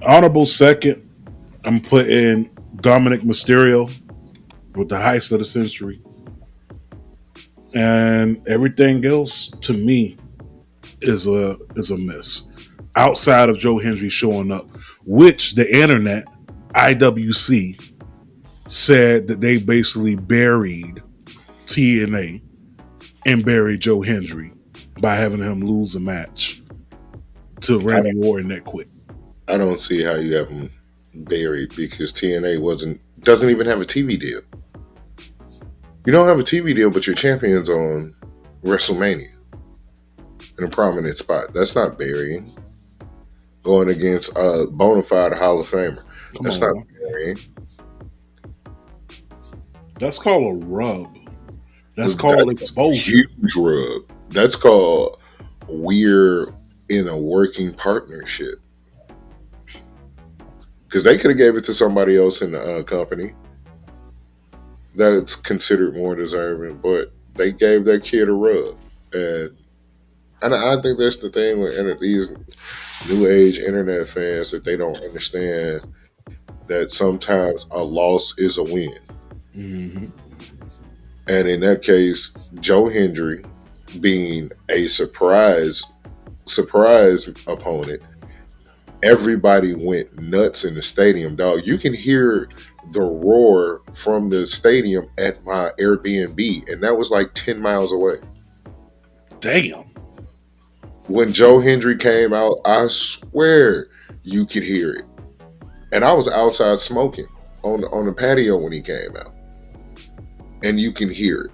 honorable second, I'm putting Dominic Mysterio with the heist of the century, and everything else to me is a miss. Outside of Joe Hendry showing up, which the internet, IWC, said that they basically buried TNA and buried Joe Hendry by having him lose a match to I Randy don't, Orton that quick. I don't see how you have them. buried because TNA wasn't doesn't even have a TV deal. You don't have a TV deal, but your champion's on WrestleMania in a prominent spot. That's not burying. Going against a bona fide Hall of Famer. Come That's not on. burying. That's called a rub. That's called That's a exposure. huge rub. That's called we're in a working partnership. Because they could have gave it to somebody else in the company that's considered more deserving, but they gave that kid a rub. And I think that's the thing with these new age internet fans that they don't understand that sometimes a loss is a win. Hmm. And in that case, Joe Hendry being a surprise opponent, everybody went nuts in the stadium, dog. You can hear the roar from the stadium at my Airbnb, and that was like 10 miles away. Damn. When Joe Hendry came out, I swear you could hear it. And I was outside smoking on the patio when he came out. And you can hear it.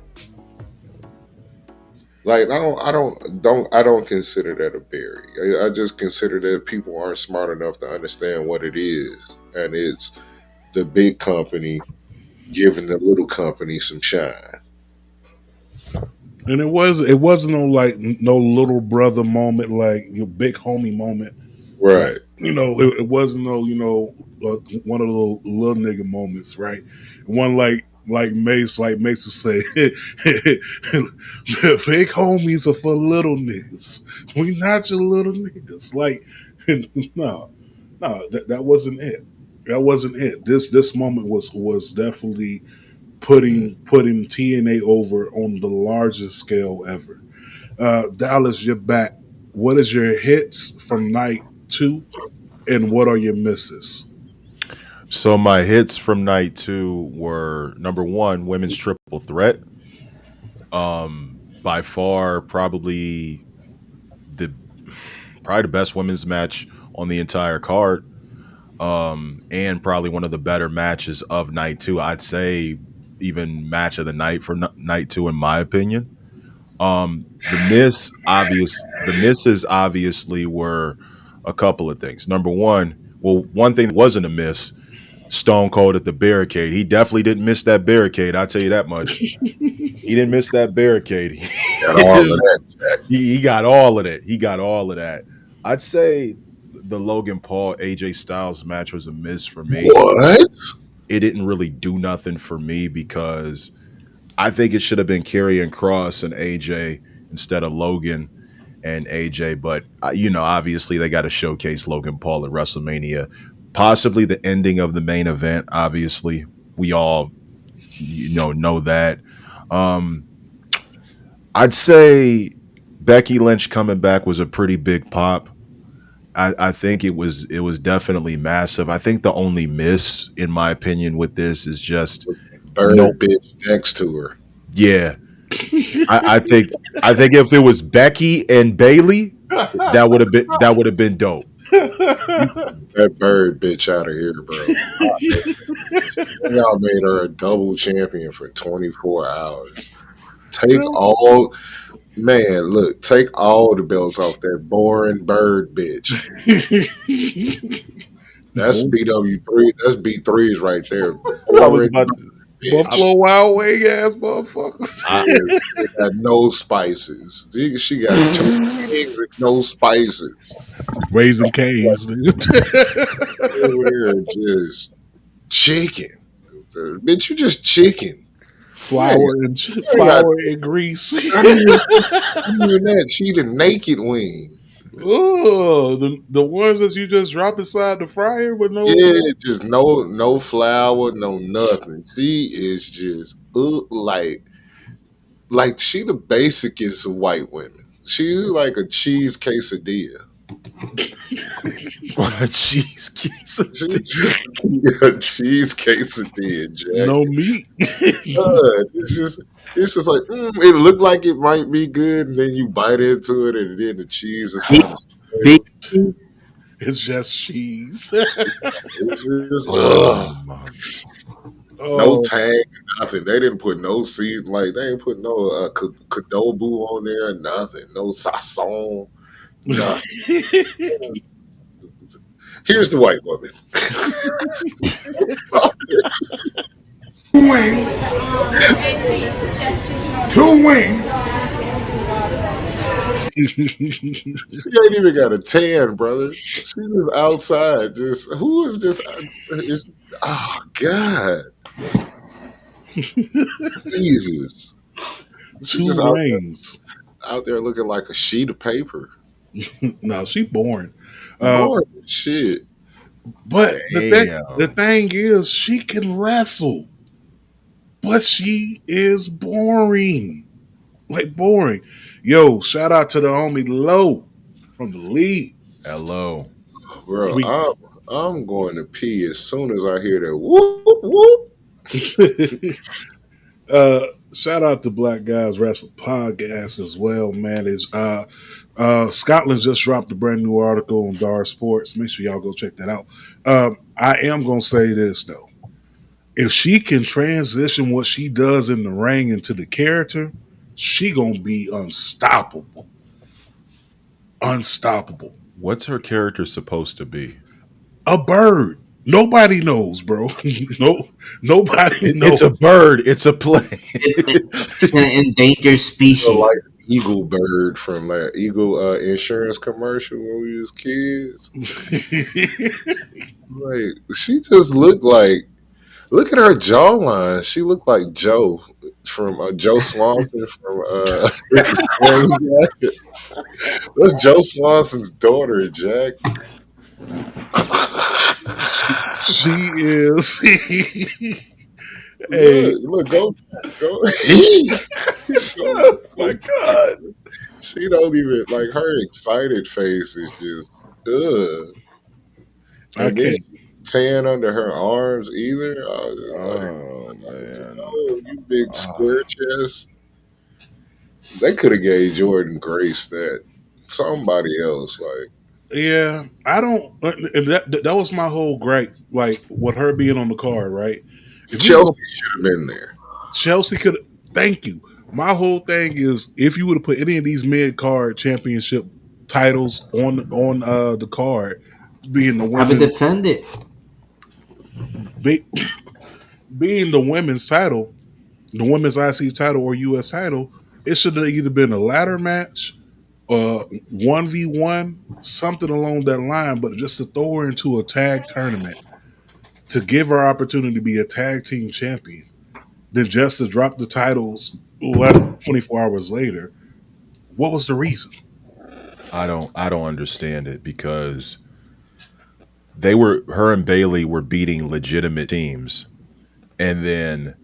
Like I don't consider that a bury. I just consider that people aren't smart enough to understand what it is, and it's the big company giving the little company some shine. And it wasn't no like no little brother moment, like your big homie moment. Like, Right. it wasn't no, one of the little nigga moments, right? One like Mace would say, big homies are for little niggas. We not your little niggas. Like, no, no, that wasn't it. That wasn't it. This moment was definitely Mhm. putting TNA over on the largest scale ever. Dallas, you're back. What is your hits from night two, and what are your misses? So my hits from night two were number one, women's triple threat. By far, the probably the best women's match on the entire card. And probably one of the better matches of night two. I'd say even match of the night for night two, in my opinion. The misses obviously were a couple of things. Number one, well, one thing that wasn't a miss, Stone Cold at the barricade. He definitely didn't miss that barricade. I'll tell you that much. He didn't miss that barricade. Got all of that. He got all of it. He got all of that. I'd say the Logan Paul AJ Styles match was a miss for me. What? It didn't really do nothing for me because I think it should have been Karrion Cross and AJ instead of Logan and AJ. But obviously they got to showcase Logan Paul at WrestleMania, possibly the ending of the main event. Obviously, we all know that. Um, I'd say Becky Lynch coming back was a pretty big pop. I think it was definitely massive. I think the only miss, in my opinion, with this is just no. Third bitch next to her. Yeah, I think if it was Becky and Bailey, that would have been dope. That bird bitch out of here, bro. Y'all made her a double champion for 24 hours. Take all, man, look, take all the belts off that boring bird bitch. That's BW3. That's B3s right there. I was Boring about. bitch. Buffalo Wild Wing ass motherfuckers. I, It got no spices. She got two eggs with no spices. Raising Cane's. Over there, just chicken. Bitch, you just chicken. Yeah, Flour and grease. not even that. She the naked wing. Oh, the ones that you just drop inside the fryer with Yeah, just no flour, no nothing. She is just like she the basicest of white women. She's like a cheese quesadilla. cheese She's just a cheese quesadilla, Jack. no meat. It's just like it looked like it might be good, and then you bite into it, and then the cheese is kind of Big spoiled. It's just cheese. It's just Oh my! no Oh. tag, nothing. They didn't put no seed, like they ain't put no kadobu on there, nothing. No sasson, nothing. Here's the white woman. Two wings. She ain't even got a tan, brother. She's just outside. Just who is just is oh God, Jesus. She Two just rings. out there looking like a sheet of paper. No, she born. Uh, Boring as shit. but the Damn. thing is, she can wrestle, but she is boring. Like boring. Yo, shout out to the homie Low from the league. Hello. Bro, We I'm going to pee as soon as I hear that whoop whoop. uh shout out to Black Guys Wrestling Podcast as well, man. Is Scotland just dropped a brand new article on Dar Sports. Make sure y'all go check that out. I am gonna say this though. If she can transition what she does in the ring into the character, she gonna be unstoppable. Unstoppable. What's her character supposed to be? A bird. Nobody knows, bro. No, nobody It's a knows. bird. It's a plane. It's an endangered So species. like Eagle Bird from like Eagle insurance commercial when we was kids. Like she just looked like look at her jawline. She looked like Joe from Joe Swanson from that's Joe Swanson's daughter, Jack. she is. Hey, Look, go, go, go. Oh my god. She don't even like her excited face is just I and then can't. she tan under her arms either. I was just like, Oh man. oh, you big Ah. square chest. They could have gave Jordan Grace that. Somebody else, like Yeah, I don't. And that was my whole gripe. Like with her being on the card, right? If you would have Chelsea should have been there. Chelsea could. Thank you. My whole thing is if you would have put any of these mid card championship titles on the card, being the Have it women's defended. be, being the women's title, the women's IC title or US title, it should have either been a ladder match, 1v1, something along that line. But just to throw her into a tag tournament to give her opportunity to be a tag team champion, then just to drop the titles less than 24 hours later. What was the reason? I don't understand it because they were her and Bailey were beating legitimate teams, and then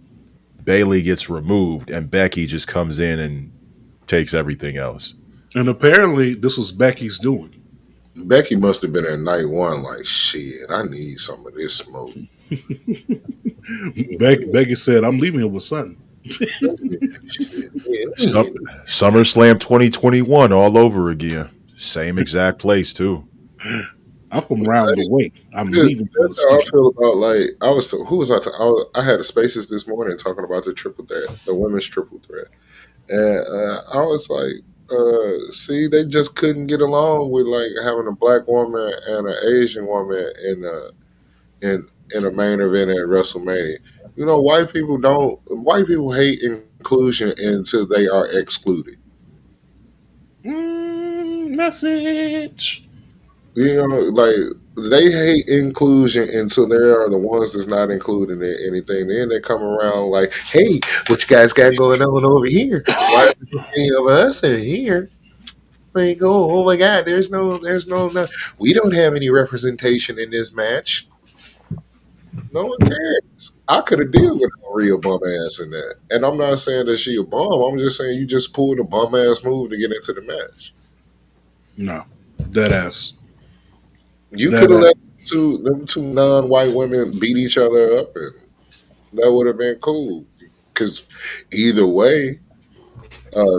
Bailey gets removed and Becky just comes in and takes everything else. And apparently, this was Becky's doing. Becky must have been at night one, like shit. I need some of this smoke. Becky said, "I'm leaving it with something." Shit, man. Sum- SummerSlam 2021 all over again. Same exact place too. I'm from round the way. I'm That's leaving it with that's how I something. feel about like I was. Who was I? I had a Spaces this morning talking about the triple threat, the women's triple threat, and I was like, see, they just couldn't get along with like having a black woman and an Asian woman in a main event at WrestleMania. You know, white people don't. White people hate inclusion until they are excluded. Message. You know, like they hate inclusion until they are the ones that's not included in anything. Then they come around like, "Hey, what you guys got going on over here? Why is any of us in here?" Like, oh my God, no. We don't have any representation in this match. No one cares. I could have dealt with a real bum ass in that, and I'm not saying that she a bum. I'm just saying you just pulled a bum ass move to get into the match. No, dead ass. You Dead could have ass. let them two non-white women beat each other up, and that would have been cool. Because either way,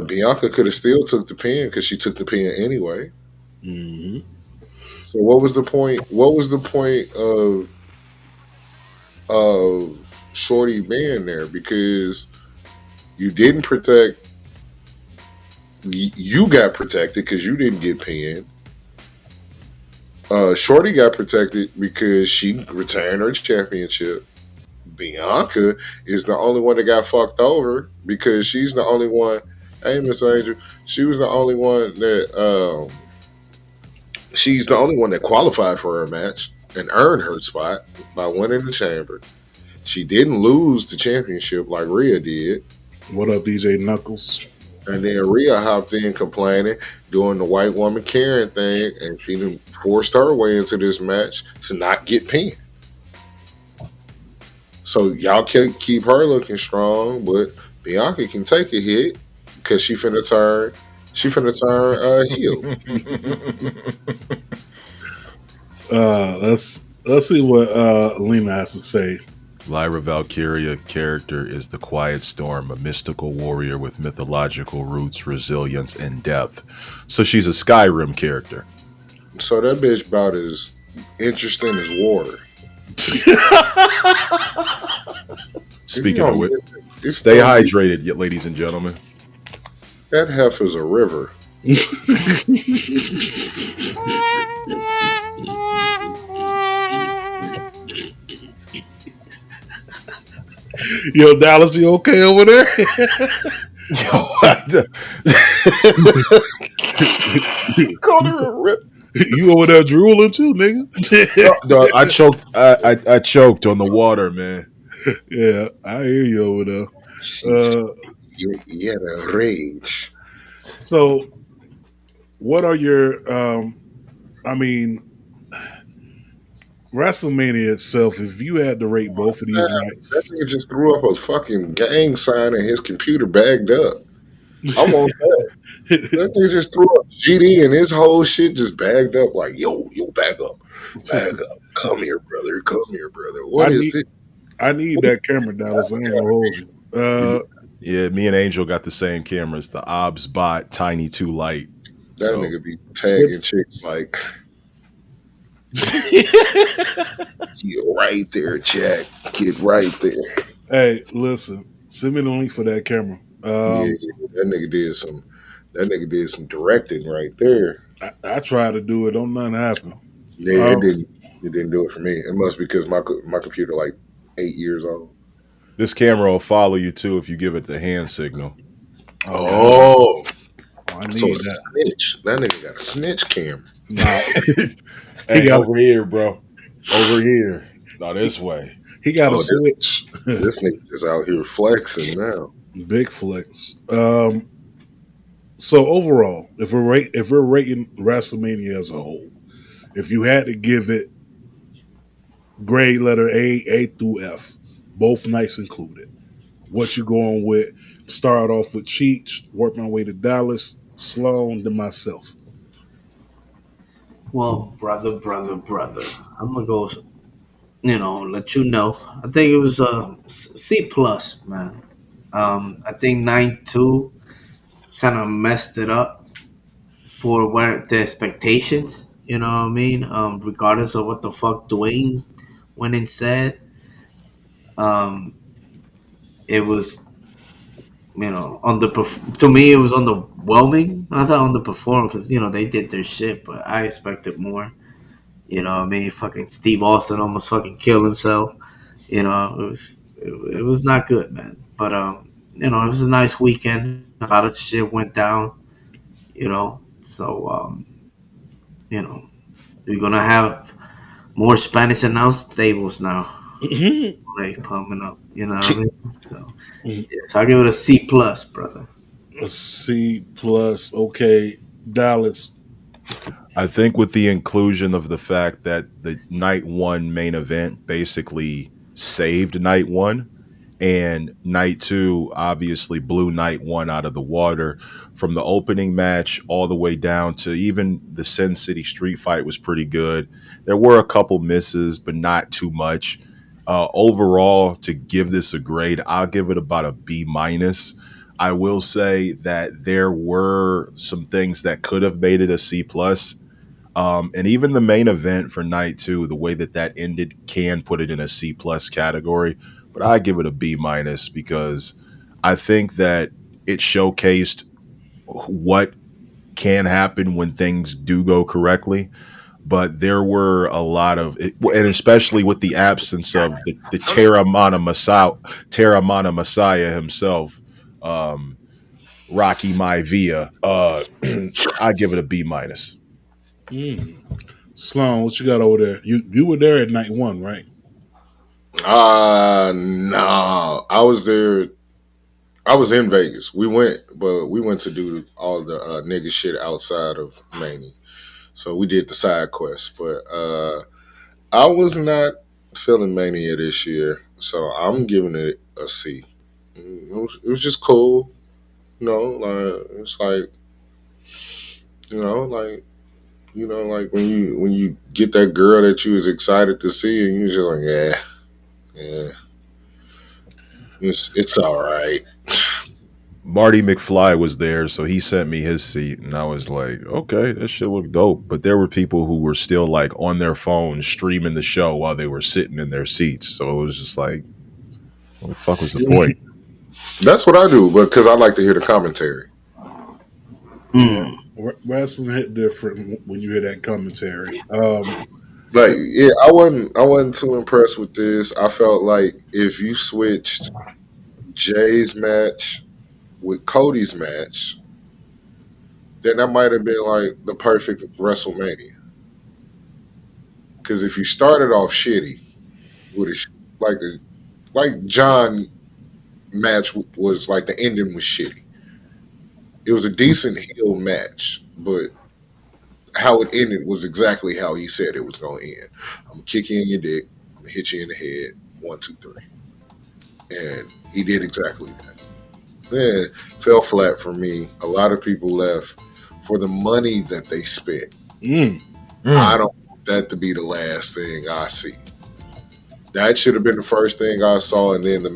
Bianca could have still took the pin because she took the pin anyway. hmm So what was the point? What was the point of Shorty being there? Because you didn't protect. You got protected because you didn't get pinned. Shorty got protected because she retained her championship. Bianca is the only one that got fucked over because she's the only one. Hey, Miss Angel, she was the only one that she's the only one that qualified for her match and earned her spot by winning the chamber. She didn't lose the championship like Rhea did. What up, DJ Knuckles? And then Rhea hopped in complaining, doing the white woman Karen thing, and she done forced her way into this match to not get pinned. So y'all can keep her looking strong, but Bianca can take a hit because she finna turn heel. Let's see what Lena has to say. Lyra Valkyria character is the Quiet Storm, a mystical warrior with mythological roots, resilience, and depth. So she's a Skyrim character. So that bitch about as interesting as water. Speaking of which, It's stay gonna be- hydrated, ladies and gentlemen. That heifer's a river. Yo, Dallas, you okay over there? Yo, what? Called her a rip. You over there drooling too, nigga? No, I choked. I choked on the water, man. Yeah, I hear you over there. You had a rage. So, what are your? I mean, WrestleMania itself. If you had to rate both of these That nights, nigga just threw up a fucking gang sign and his computer bagged up. I want that. That nigga just threw up GD and his whole shit just bagged up like, yo, back up. Back up. Come here, brother. Come here, brother. What is it? I need that camera, Dallas. I ain't gonna hold you. Yeah, me and Angel got the same cameras, the OBS Bot Tiny 2 Lite. That So- nigga be tagging chicks like, get right there, Jack. Get right there. Hey, listen. Send me the link for that camera. Yeah, that nigga did some directing right there. I tried to do it. Don't nothing happen. Yeah, it didn't do it for me. It must be because my computer like 8 years old. This camera will follow you too if you give it the hand signal. Oh, I need so a that. snitch. That nigga got a snitch camera. Nah, Hey, got- over here, bro. Over here. No, this way. he got Oh, a switch. This nigga is out here flexing now. Big flex. So overall, if we're rating WrestleMania as a whole, if you had to give it grade letter A through F, both nights included, what you going with? Start off with Cheech, work my way to Dallas, Sloan, then myself. Well, brother, I'm gonna go. Let you know. I think it was a C plus, man. I think 9-2 kind of messed it up for where the expectations. You know what I mean? Regardless of what the fuck Dwayne went and said, um, it was to me it was underwhelming. I was not underperformed because they did their shit, but I expected more. You know what I mean? Fucking Steve Austin almost fucking killed himself. It was not good, man. But it was a nice weekend. A lot of shit went down. So we're gonna have more Spanish announced tables now. Like pumping up. You know what I mean? So so I give it a C plus, brother. A C plus. Okay, Dallas. I think with the inclusion of the fact that the night one main event basically saved night one, and night two obviously blew night one out of the water. From the opening match all the way down to even the Sin City street fight was pretty good. There were a couple misses, but not too much. Overall, to give this a grade, I'll give it about a B minus. I will say that there were some things that could have made it a C plus. And even the main event for night two, the way that that ended can put it in a C plus category, but I give it a B minus because I think that it showcased what can happen when things do go correctly. But there were a lot of, and especially with the absence of the Terramana Messiah himself, um, Rocky Maivia. I give it a B minus. Mm. Sloan, what you got over there? You were there at night one, right? No, I was there. I was in Vegas. We went to do all the nigga shit outside of Mania. So we did the side quest, but I was not feeling Mania this year, so I'm giving it a C. It was just cool, like it's like like like when you get that girl that you was excited to see, and you're just like, yeah, it's all right. Marty McFly was there, so he sent me his seat, and I was like, okay, that shit looked dope. But there were people who were still like on their phones streaming the show while they were sitting in their seats. So it was just like, what the fuck was the point? That's what I do, but because I like to hear the commentary. Yeah, wrestling hit different when you hear that commentary. Like, yeah, I wasn't too impressed with this. I felt like if you switched Jay's match with Cody's match, then that might have been like the perfect WrestleMania. Because if you started off shitty with like a like John match was like the ending was shitty. It was a decent heel match, but how it ended was exactly how he said it was going to end. I'm gonna kick you in your dick. I'm gonna hit you in the head. 1, 2, 3, and he did exactly that. Yeah, fell flat for me. A lot of people left for the money that they spent. mm. I don't want that to be the last thing I see. That should have been the first thing I saw, and then the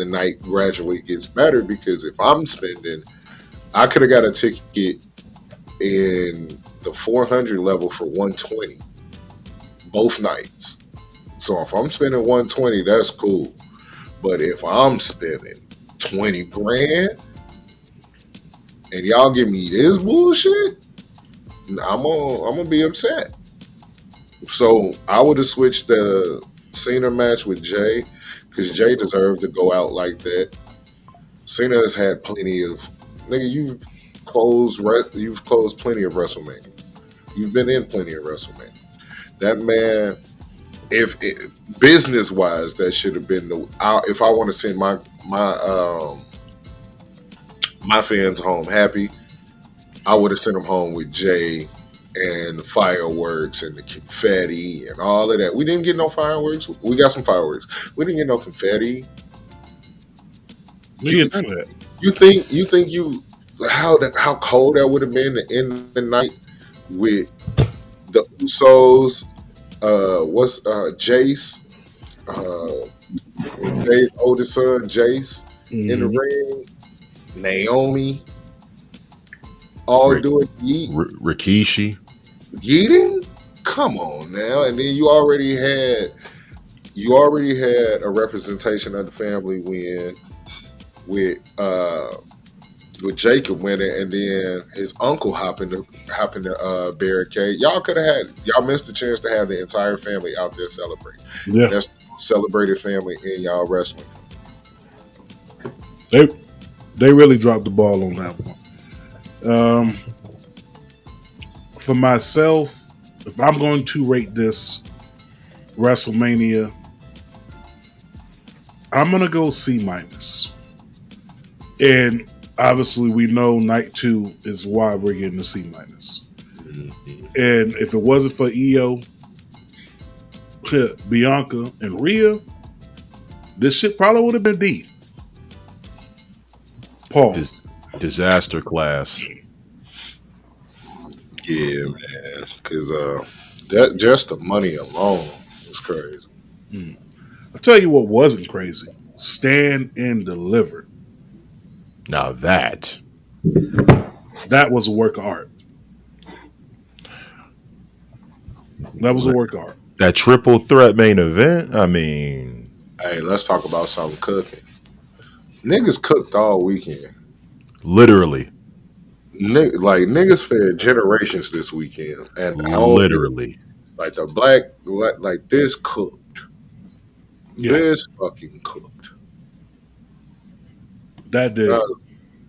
night gradually gets better because if I'm spending, I could have got a ticket in the 400 level for 120 both nights. So if I'm spending 120, that's cool. But if I'm spending 20 grand and y'all give me this bullshit, I'm gonna be upset. So I would have switched the Cena match with Jay because Jay deserved to go out like that. Cena has had plenty of nigga. You've closed plenty of WrestleManias. You've been in plenty of WrestleManias. That man, if business wise, that should have been if I want to send my fans home happy, I would have sent them home with Jay and the fireworks and the confetti and all of that. We didn't get no fireworks. We got some fireworks. We didn't get no confetti. We get none of that. You think how cold that would have been to end the night with the Usos, Jace, Jay's oldest son, Jace, in the ring, Naomi, all doing Rikishi. yeeting? Come on now. And then you already had a representation of the family win with Jacob winning, and then his uncle hopping the barricade. Y'all missed the chance to have the entire family out there celebrating. Yeah, That's celebrated family in y'all wrestling. they really dropped the ball on that one. For myself, if I'm going to rate this WrestleMania, I'm gonna go C minus. And obviously, we know night two is why we're getting a C minus. And if it wasn't for Io, Bianca, and Rhea, this shit probably would have been D. Pause. Disaster class. Yeah, man. Because that just the money alone was crazy. I'll tell you what wasn't crazy. Stand and Deliver. Now that That was a work of art. That was a work hard. That triple threat main event. I mean, Hey, let's talk about something cooking. Niggas cooked all weekend. literally, Like niggas fed generations this weekend, and I don't get it. literally. Like the black, like this cooked. Yeah, This fucking cooked. that did. Uh,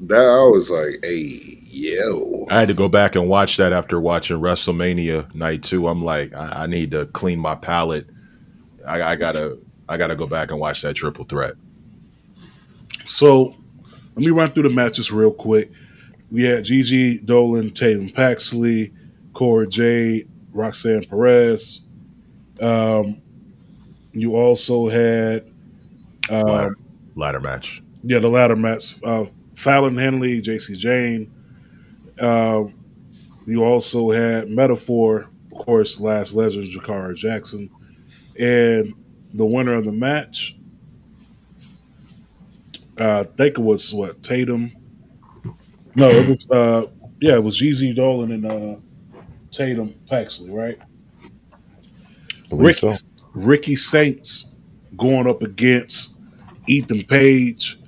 that I was like, hey, yo. I had to go back and watch that after watching WrestleMania night 2. I'm like, I need to clean my palate. I gotta go back and watch that triple threat. So let me run through the matches real quick. We had Gigi Dolan, Tatum Paxley, Cora Jade, Roxanne Perez. Um, you also had, Ladder, um, ladder match. yeah, the ladder match. Fallon Henley, JC Jane. Um, you also had Metaphor, of course, Last Legend, Jakara Jackson. And the winner of the match, I think it was what, Tatum? No, it was, yeah, it was Gigi Dolan and Tatum Paxley, right? Believe Ricky so. Ricky Saints going up against Ethan Page.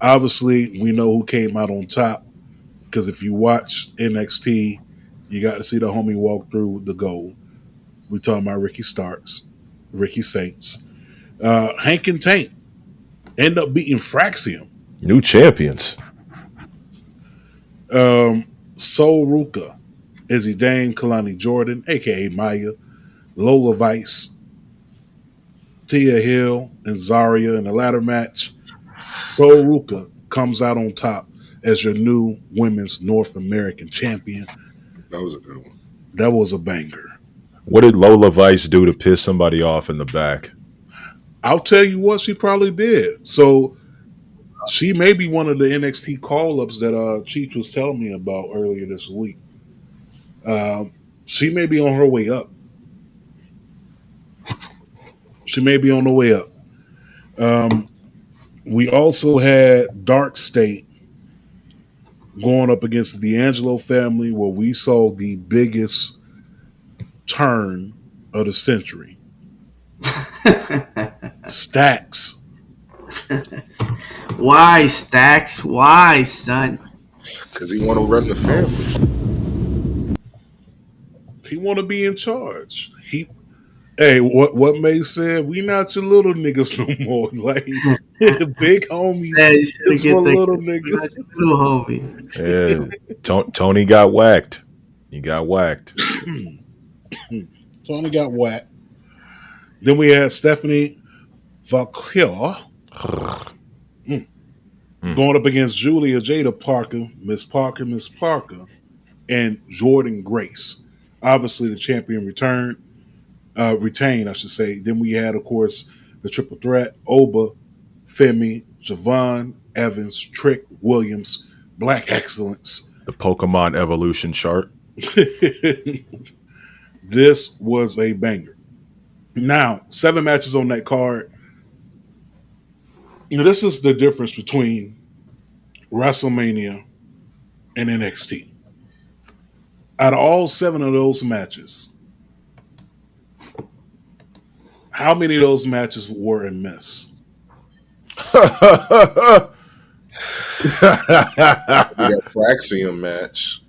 Obviously, we know who came out on top because if you watch NXT, you got to see the homie walk through the goal. We talking about Ricky Starks, Ricky Saints, Hank and Tank end up beating Fraxium. New champions. Sol Ruka, Izzy Dane, Kalani Jordan, aka Maya, Lola Vice, Tia Hill, and Zaria in the ladder match. Sol Ruka comes out on top as your new women's North American champion. That was a good one. That was a banger. What did Lola Vice do to piss somebody off in the back? I'll tell you what she probably did. So she may be one of the NXT call ups that Cheech was telling me about earlier this week. She may be on her way up. She may be on the way up. Um, we also had Dark State going up against the D'Angelo family, where we saw the biggest turn of the century. Stacks. Why, Stacks? Why, son? Because he want to run the family. He want to be in charge. Hey, what May said, we not your little niggas no more. Like big homies, Yeah, you should it's for get the little niggas. little homie. Tony got whacked. He got whacked. Tony got whacked. Then we had Stephanie Valkyr going up against Julia Jada Parker, Miss Parker, and Jordan Grace. Obviously, the champion retained, I should say. Then we had, of course, the triple threat: Oba, Femi, Javon, Evans, Trick, Williams, Black Excellence. The Pokemon evolution chart. This was a banger. Now, 7 matches on that card. This is the difference between WrestleMania and NXT. Out of all 7 of those matches, how many of those matches were a miss? That Fraxium match.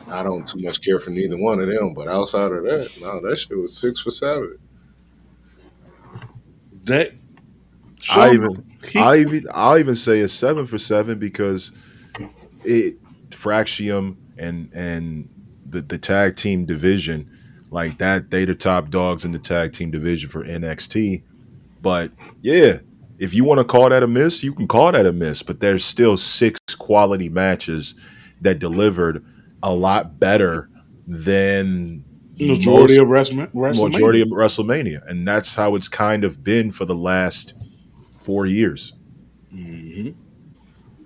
I don't too much care for neither one of them, but outside of that, no, that shit was 6 for 7. That I Sean, even I'll even say a 7 for 7 because it Fraxium and the tag team division like that, they the top dogs in the tag team division for NXT. But yeah, if you want to call that a miss, you can call that a miss. But there's still 6 quality matches that delivered a lot better than majority most of WrestleMania. majority of WrestleMania, and that's how it's kind of been for the last 4 years. Mm-hmm.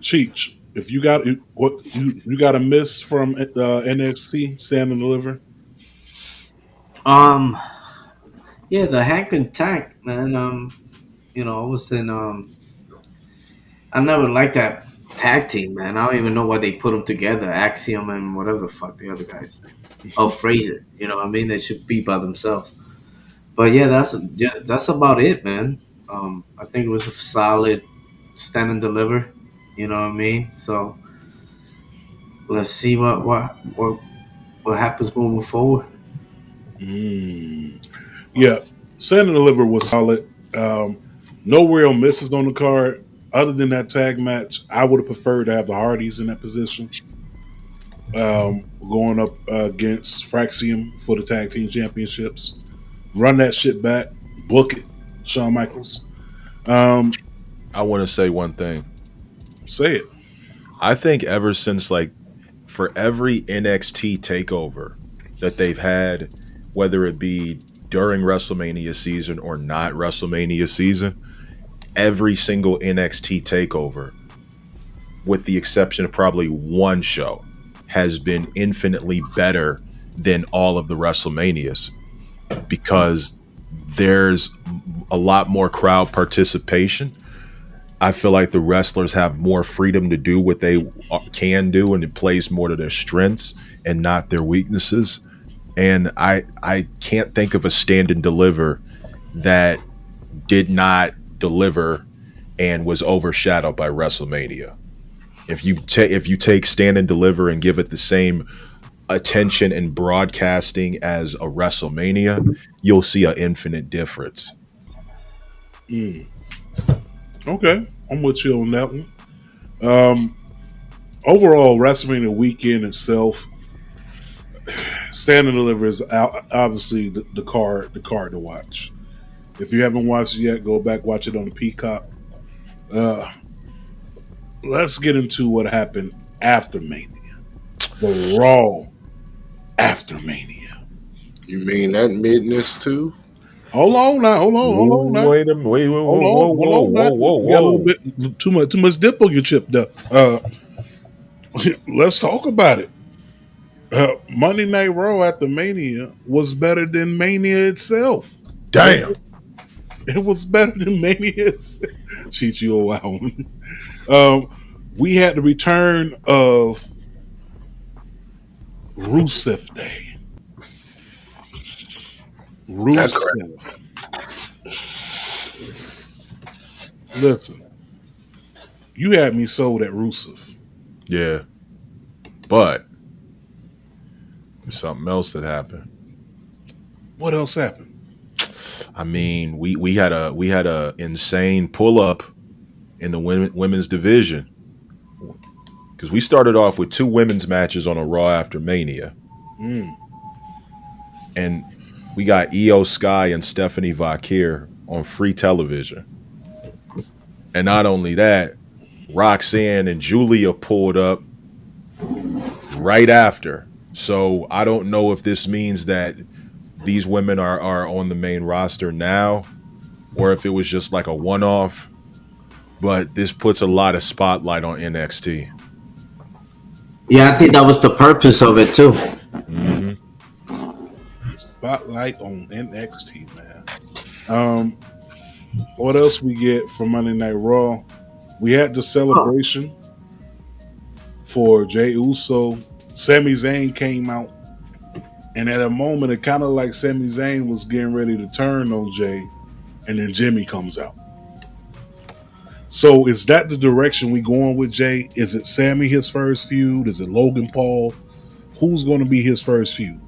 Cheech, if you got what you got a miss from NXT, Stand and Deliver. Um, yeah, the Hank and Tank, man. I was in. I never liked that tag team, man. I don't even know why they put them together. Axiom and whatever the fuck the other guys. of Fraser. You know what I mean? They should be by themselves. But yeah, that's about it, man. I think it was a solid stand and deliver. You know what I mean? So let's see what happens moving forward. Mm. Yeah, Sand and Deliver was solid. No real misses on the card. Other than that tag match, I would have preferred to have the Hardys in that position. Going up against Fraxium for the tag team championships. Run that shit back. Book it, Shawn Michaels. Um, I want to say one thing. say it. I think ever since like for every NXT takeover that they've had, whether it be during WrestleMania season or not WrestleMania season, every single NXT takeover, with the exception of probably one show, has been infinitely better than all of the WrestleManias because there's a lot more crowd participation. I feel like the wrestlers have more freedom to do what they can do, and it plays more to their strengths and not their weaknesses. And I can't think of a stand and deliver that did not deliver and was overshadowed by WrestleMania. If you take stand and deliver and give it the same attention and broadcasting as a WrestleMania, you'll see an infinite difference. Mm. Okay, I'm with you on that one. Um, Overall, WrestleMania weekend itself, Stand and Deliver is obviously the card to watch. If you haven't watched it yet, go back watch it on the Peacock. Uh, let's get into what happened after Mania, the Raw after Mania. You mean that midness too? Hold on now, hold on now, Wait a minute, wait, whoa, whoa, hold whoa, on now. whoa, whoa, You got a little whoa. bit too much dip on your chip there. Let's talk about it. Monday Night Raw after Mania was better than Mania itself. Damn. It was better than Mania itself. Cheat you a wild one. Um, we had the return of Rusev Day. That's correct. Rusev. Listen, you had me sold at Rusev. Yeah, but there's something else that happened. What else happened? I mean, we had a insane pull up in the women's division because we started off with two women's matches on a Raw after Mania, Mm. and we got Io Sky and Stephanie Vakir on free television. And not only that, Roxanne and Julia pulled up right after. So I don't know if this means that these women are on the main roster now or if it was just like a one off. But this puts a lot of spotlight on NXT. Yeah, I think that was the purpose of it too. Hmm. Spotlight on NXT, man. Um, what else we get from Monday Night Raw? We had the celebration for Jey Uso. Sami Zayn came out, and at a moment, it kind of like Sami Zayn was getting ready to turn on Jey, and then Jimmy comes out. So is that the direction we going with Jey? Is it Sammy his first feud? Is it Logan Paul? Who's going to be his first feud?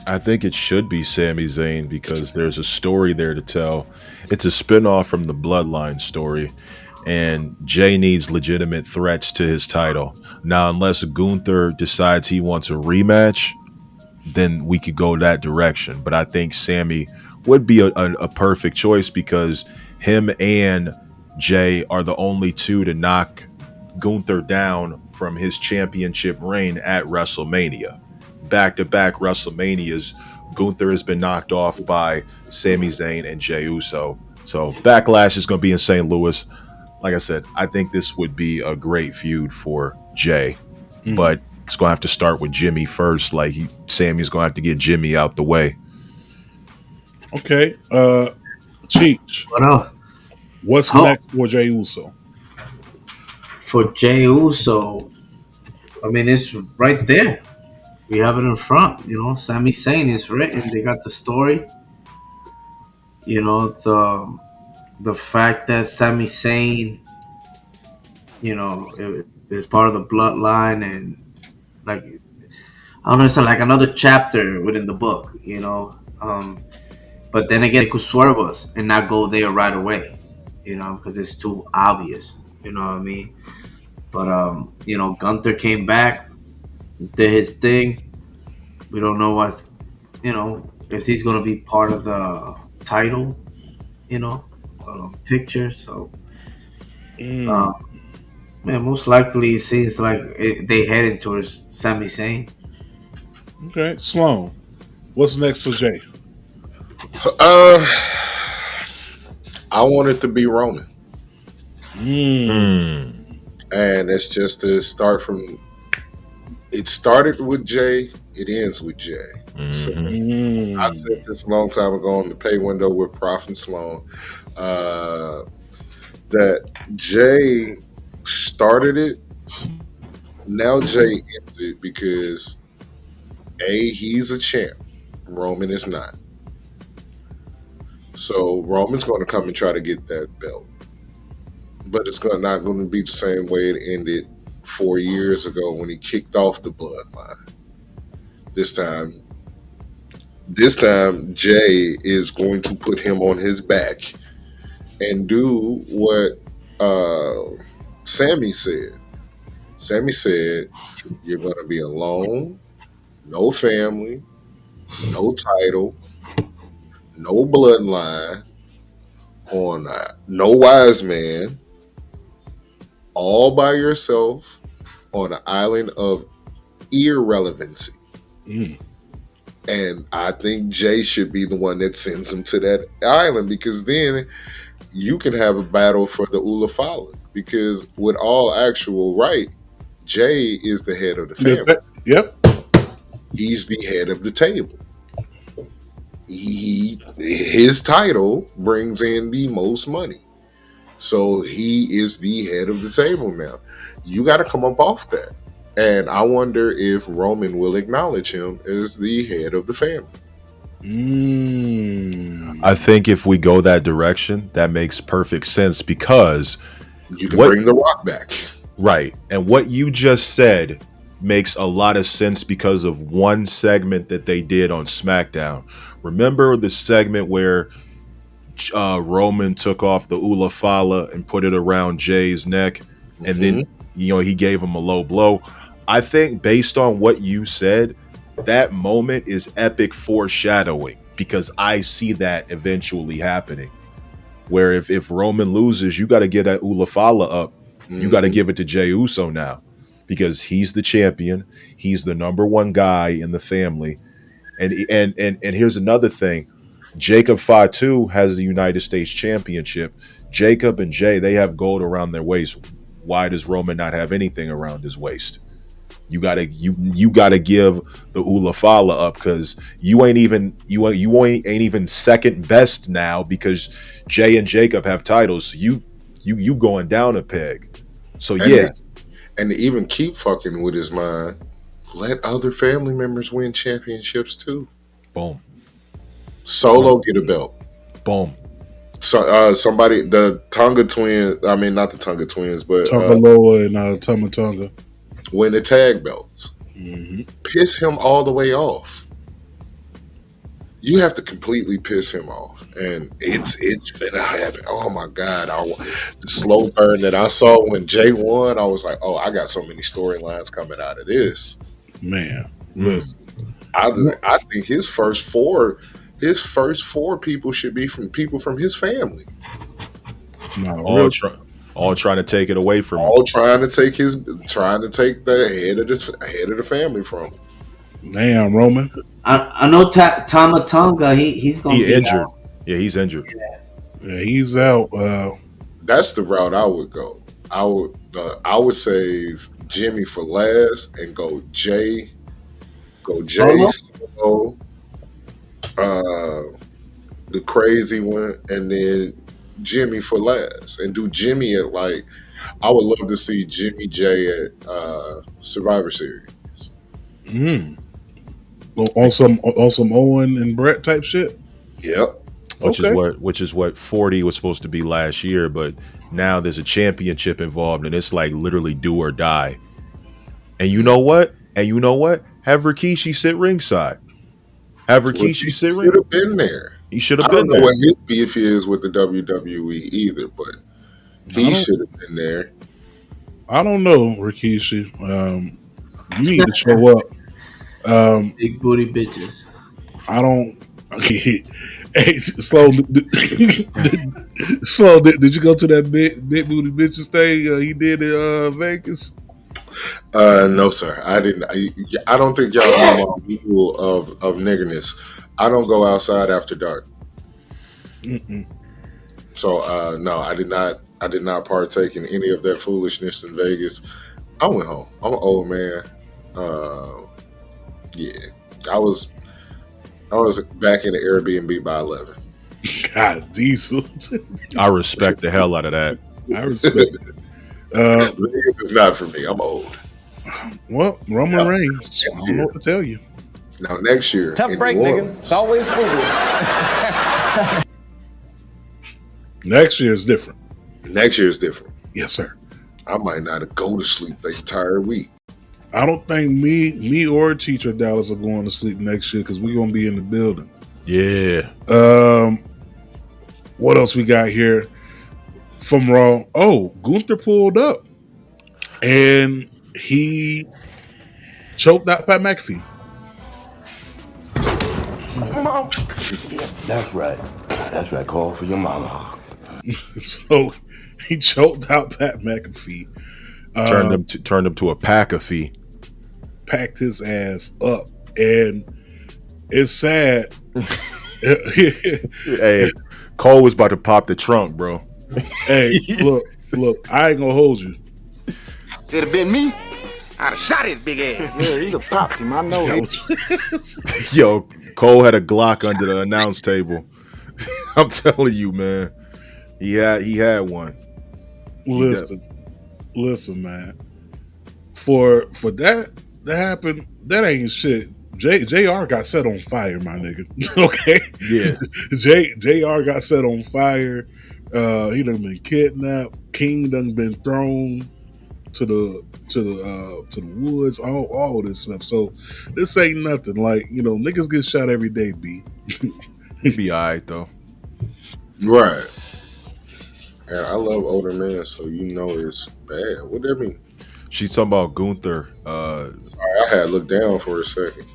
I think it should be Sami Zayn because there's a story there to tell. It's a spinoff from the Bloodline story, and Jay needs legitimate threats to his title. Now, unless Gunther decides he wants a rematch, then we could go that direction. But I think Sammy would be a perfect choice because him and Jay are the only two to knock Gunther down from his championship reign at WrestleMania. Back to back WrestleManias, Gunther has been knocked off by Sami Zayn and Jey Uso. So Backlash is going to be in St. Louis. Like I said, I think this would be a great feud for Jay, but it's going to have to start with Jimmy first. Like Sammy's going to have to get Jimmy out the way. Okay. Cheech, What else? what's Oh, next for Jey Uso? for Jey Uso, I mean, it's right there. we have it in front. Sami Zayn is written. They got the story. The fact that Sami Zayn, is part of the bloodline, and like I don't know, it's like another chapter within the book. But then again, they could swerve us and not go there right away. Because it's too obvious. You know what I mean? But Gunther came back, did his thing. We don't know if he's gonna be part of the title, you know, picture. So, Mm. uh, man, most likely it seems like they heading towards Sami Zayn. Okay, Sloan. What's next for Jay? Uh, I want it to be Roman, Mm. Mm. and it's just to start from. It started with Jay. It ends with Jay. So Hmm. I said Mm. this a long time ago on the pay window with Prof and Sloan. That Jay started it. Now Jay ends it because he's a champ. Roman is not. So Roman's going to come and try to get that belt, but not going to be the same way it ended 4 years ago when he kicked off the bloodline. This time, this time Jay is going to put him on his back and do what Sammy said. Sammy said, "You're going to be alone, no family, no title, no bloodline, on no wise man, all by yourself on an island of irrelevancy." Mm. And I think Jay should be the one that sends him to that island because then you can have a battle for the Ulafala. Because with all actual right, Jay is the head of the family. Yep. He's the head of the table. His title brings in the most money. So he is the head of the table now. You got to come up off that. And I wonder if Roman will acknowledge him as the head of the family. I Mm. think if we go that direction, that makes perfect sense because You can what bring The Rock back. right and what you just said makes a lot of sense because of one segment that they did on SmackDown. Remember the segment where Roman took off the Ulafala and put it around Jay's neck, and Hmm. then he gave him a low blow. I think based on what you said, that moment is epic foreshadowing because I see that eventually happening. Where if Roman loses, you got to get that Ulafala up. You got to Hmm. give it to Jey Uso now because he's the champion. He's the number one guy in the family. And here's another thing. Jacob Fatu has the United States Championship. Jacob and Jay, they have gold around their waist. Why does Roman not have anything around his waist? You gotta give the Ulafala up because you ain't even second best now because Jay and Jacob have titles. So you going down a peg. So And yeah, and to even keep fucking with his mind, let other family members win championships too. boom, Solo get a belt. boom. So somebody, the Tonga twins. I mean, not the Tonga twins, but Tongaloa and Tamatonga. win the tag belts. Mm-hmm. Piss him all the way off. You have to completely piss him off, and it's gonna happen. Oh my god! The slow burn that I saw when Jay won, I was like, oh, I got so many storylines coming out of this. Man, Mm. listen. I think his first four people should be from people from his family, No, All real. try, all trying to take it away from him. all trying to take the head of the family from him. Damn, Roman. I know Tamatonga. He's gonna He be injured. out. Yeah, he's injured. Yeah, he's out. That's the route I would go. I would save Jimmy for last and go Jay Solo. Solo, uh, the crazy one, and then Jimmy for last, and do Jimmy at like I would love to see Jimmy J at Survivor Series. Mm. on some Owen and Brett type shit. Yep. Okay. Which is what 40 was supposed to be last year, but now there's a championship involved, and it's like literally do or die. And you know what? Have Rikishi sit ringside. Have Well, he Rikishi sit should ring. have been there. He should I have don't been know there. what his beef is with the WWE either, but I he don't. should have been there. I don't know, Rikishi. You need to show up. Big booty bitches. I don't. Hey, Sloan. Sloan, did you go to that big booty bitches thing he did in Vegas? No, sir. I didn't. I don't think y'all know my rule of niggerness. I don't go outside after dark. Mm-mm. So no, I did not. I did not partake in any of that foolishness in Vegas. I went home. I'm an old man. Uh, yeah, I was. I was back in the Airbnb by 11. God, diesel. I respect the hell out of that. I respect it. Vegas is not for me. I'm old. Well, Roman Yeah. Reigns. I don't know what to tell you. Now next year, Tough in break, New nigga. Orleans, It's always food. Next year is different. next year is different. Yes, sir. I might not go to sleep the entire week. I don't think me or Teacher Dallas are going to sleep next year because we're gonna be in the building. Yeah. What else we got here from Raw? Oh, Gunther pulled up and he choked out Pat McAfee. That's right. That's right. Call for your mama. So he choked out Pat McAfee, Turned him to a pack of fee. packed his ass up, and it's sad. Hey, Cole was about to pop the trunk, bro. Hey, look, I ain't gonna hold you. It'd have been me. I'd have shot his big ass. Yeah, he'd have popped him. I know That it. was- Yo, Cole had a Glock under the announce table. I'm telling you, man. He had one. listen, man. For that happened, that ain't shit. JR got set on fire, my nigga. Okay, Yeah. JR got set on fire. He done been kidnapped. King done been thrown to the woods. All this stuff. So this ain't nothing. Like, niggas get shot every day. B. He'd be alright though. Right. And I love older men, so you know it's bad. What that mean? She's talking about Gunther. Sorry, I had looked down for a second.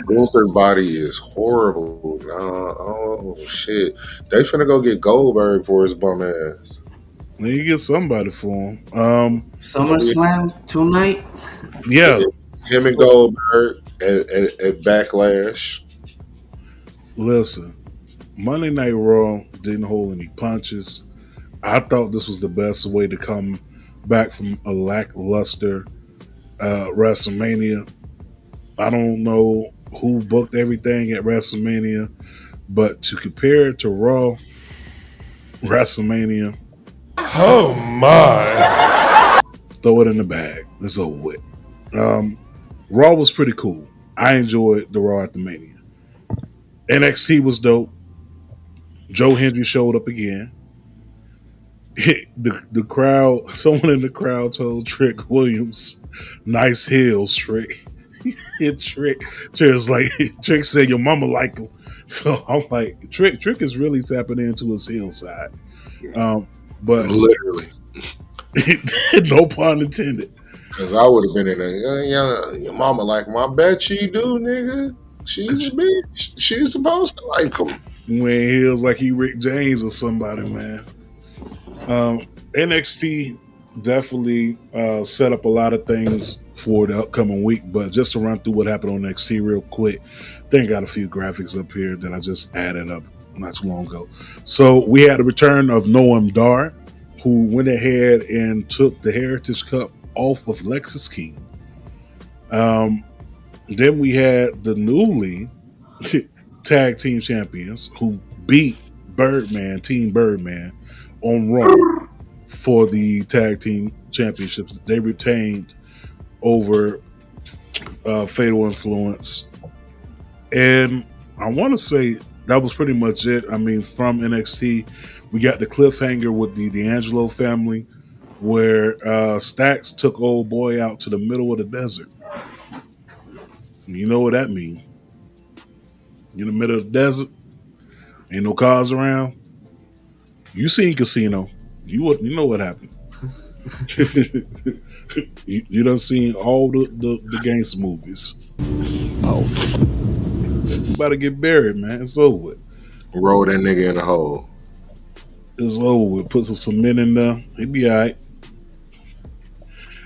Gunther's body is horrible. Oh shit. They finna go get Goldberg for his bum ass. You get somebody for him. SummerSlam tonight. Yeah. Him and Goldberg at Backlash. Listen, Monday Night Raw didn't hold any punches. I thought this was the best way to come back from a lackluster WrestleMania. I don't know who booked everything at WrestleMania, but to compare it to Raw, WrestleMania, Oh my. throw it in the bag. It's over with. Raw was pretty cool. I enjoyed the Raw at the Mania. NXT was dope. Joe Hendry showed up again. The crowd, someone in the crowd told Trick Williams, "Nice heels, Trick." Trick was like, Trick said, "Your mama like him." So I'm like, Trick is really tapping into his heel side. But Literally. no pun intended. Because I would have been in there. Your mama like him. I bet she do, nigga. She's a bitch. She's supposed to like him. Wearing heels like he Rick James or somebody, man. NXT definitely set up a lot of things for the upcoming week, but just to run through what happened on NXT real quick, I got a few graphics up here that I just added up not too long ago. So we had the return of Noam Dar, who went ahead and took the Heritage Cup off of Lexus King. Then we had the newly tag team champions who beat Team Birdman on Raw for the tag team championships. They retained over Fatal Influence, and I want to say that was pretty much it. I mean, from NXT, we got the cliffhanger with the D'Angelo family, where Stacks took old boy out to the middle of the desert. You know what that means? In the middle of the desert, ain't no cars around. You seen Casino? You know what happened. you done seen all the gangster movies. You about to get buried, man. It's over with. Roll that nigga in the hole. It's over with. Put some cement in there. He be all right.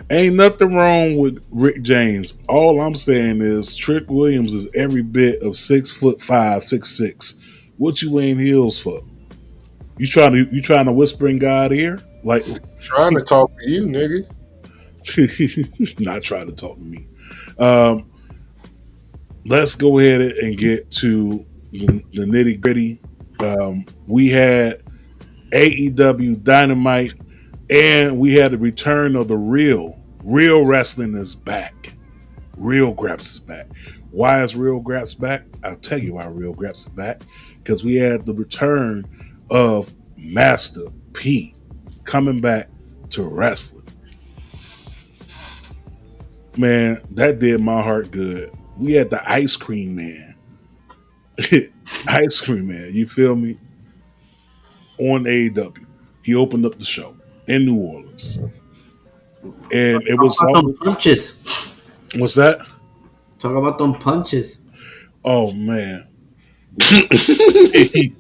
Ain't nothing wrong with Rick James. All I'm saying is Trick Williams is every bit of 6'5", 6'6". What you wearing heels for? You trying to whisper in God's ear? Like Trying to talk to you, nigga. not trying to talk to me. Um, let's go ahead and get to the nitty gritty. We had AEW Dynamite, and we had the return of the real wrestling is back. Real Graps is back. Why is Real Graps back? I'll tell you why Real Graps is back. Because we had the return of Master P coming back to wrestling. Man, that did my heart good. We had the Ice Cream Man. Ice Cream Man, you feel me? On AEW. He opened up the show in New Orleans. And it was Talk about them punches. What's that? Talk about them punches. Oh man.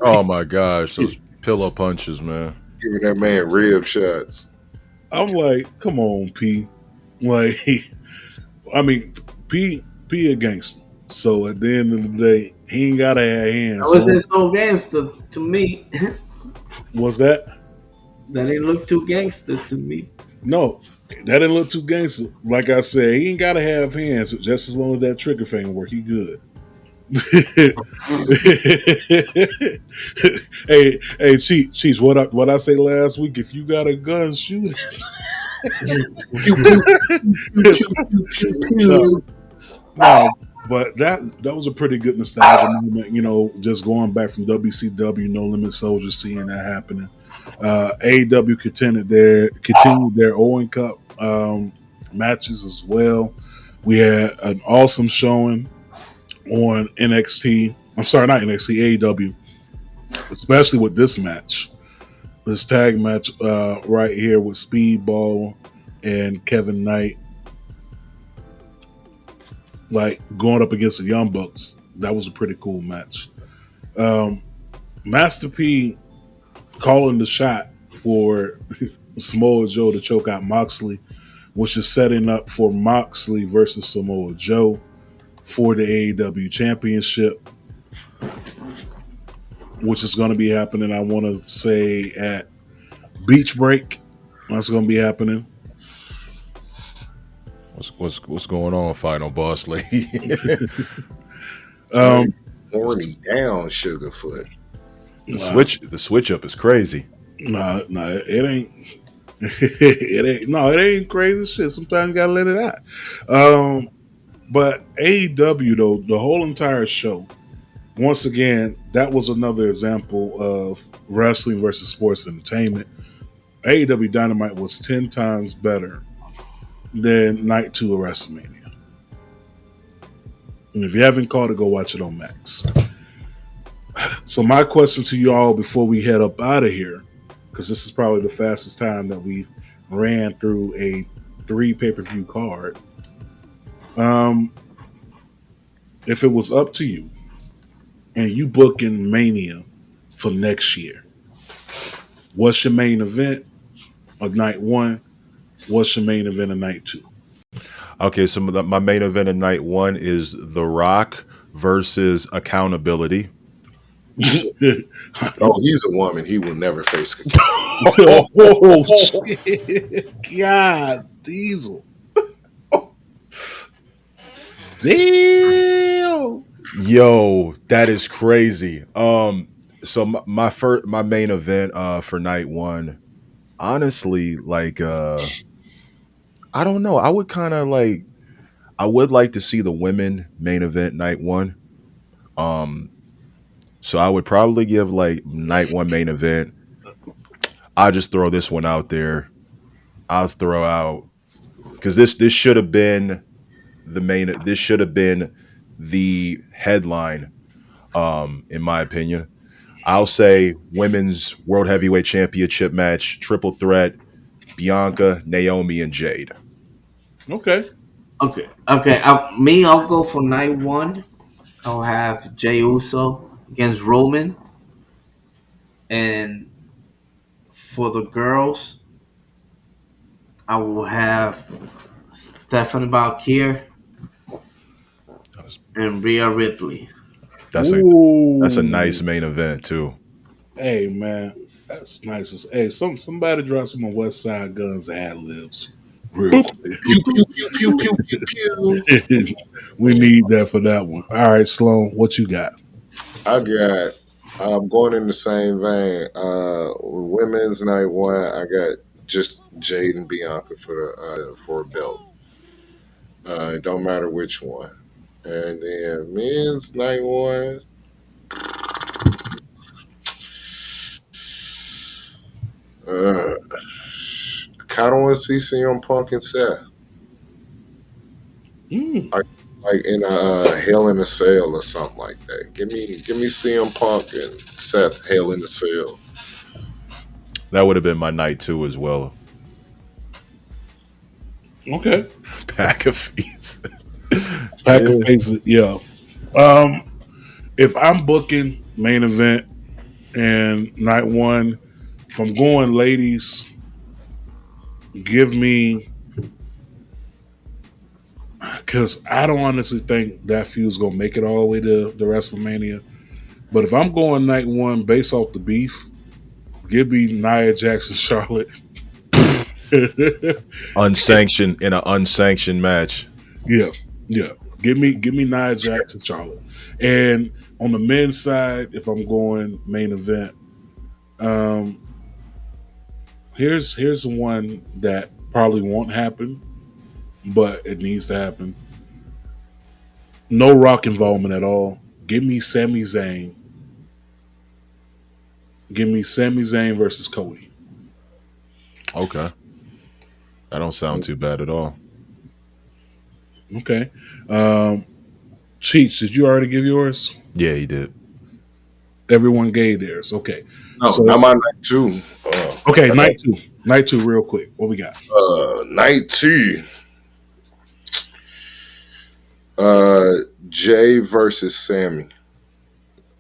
Oh my gosh, those pillow punches, man. Giving that man rib shots. I'm like, come on, P. Like, I mean, P a gangster. So at the end of the day, he ain't gotta have hands. That wasn't so gangster to me. What's that? That didn't look too gangster to me. No, that didn't look too gangster. Like I said, he ain't gotta have hands. Just as long as that trigger finger work, he good. hey, Cheats. What I say last week? If you got a gun, shoot it. no, but that was a pretty good nostalgia moment. You know, just going back from WCW, No Limit Soldiers, seeing that happening. AEW continued their Owen Cup matches as well. We had an awesome showing on NXT. I'm sorry, not NXT, AEW, especially with this match, this tag match right here with Speedball and Kevin Knight, like going up against the Young Bucks. That was a pretty cool match. Master P calling the shot for Samoa Joe to choke out Moxley, which is setting up for Moxley versus Samoa Joe for the AEW Championship, which is going to be happening, I want to say, at Beach Break. That's going to be happening. What's going on, Final Boss Lady? Horny down, Sugarfoot. The switch up is crazy. Nah, it ain't. it ain't crazy shit. Sometimes you gotta let it out. But AEW though, the whole entire show, once again, that was another example of wrestling versus sports entertainment. AEW Dynamite was 10 times better than Night 2 of WrestleMania. And if you haven't caught it, go watch it on Max. So my question to you all before we head up out of here, because this is probably the fastest time that we've ran through a 3 pay-per-view card. If it was up to you and you booking Mania for next year, what's your main event of night 1? What's your main event of night 2? Okay, so my main event of night 1 is The Rock versus Accountability. Oh, he's a woman. He will never face. Oh, shit. God, Diesel. Damn. Yo, that is crazy. So my main event for night 1, honestly, like I don't know. I would kind of like I would like to see the women main event night one. Um, so I would probably give like night one main event. I'll just throw this one out there. I'll throw out because this should have been the main. This should have been the headline. In my opinion, I'll say women's world heavyweight championship match, triple threat: Bianca, Naomi, and Jade. Okay. Okay. I'll go for night one. I'll have Jey Uso against Roman, and for the girls, I will have Stephanie Balkier and Rhea Ripley. That's a that's a Ooh. nice main event too. Hey man, that's nice. Hey, somebody drop some of West Side Guns ad libs real Boop. quick. Pew pew pew pew pew pew pew. We need that for that one. All right, Sloan, what you got? I got. I'm going in the same vein. Women's night one. I got just Jade and Bianca for a belt. It don't matter which one. And then men's night one. I kind of want to see CM Punk and Seth, Mm, like in a Hell in a Cell or something like that. Give me CM Punk and Seth Hell in a Cell. That would have been my night two as well. okay. Pack of fees. Pack of Yeah. faces, yeah. Um, if I'm booking main event and night one, if I'm going ladies, give me because I don't honestly think that feud's gonna make it all the way to the WrestleMania. But if I'm going night one based off the beef, give me Nia Jackson Charlotte. Unsanctioned in an unsanctioned match. Yeah, yeah. Give me Nia Jackson Charlotte. And on the men's side, if I'm going main event, um, here's one that probably won't happen, but it needs to happen. No Rock involvement at all. Give me Sami Zayn. Give me Sami Zayn versus Cody. Okay. That don't sound too bad at all. Okay. Cheech, did you already give yours? Yeah, he did. Everyone gave theirs. Okay. No, So not my night two. okay, I got night two. Night two, real quick. What we got? night two. Uh, Jay versus Sammy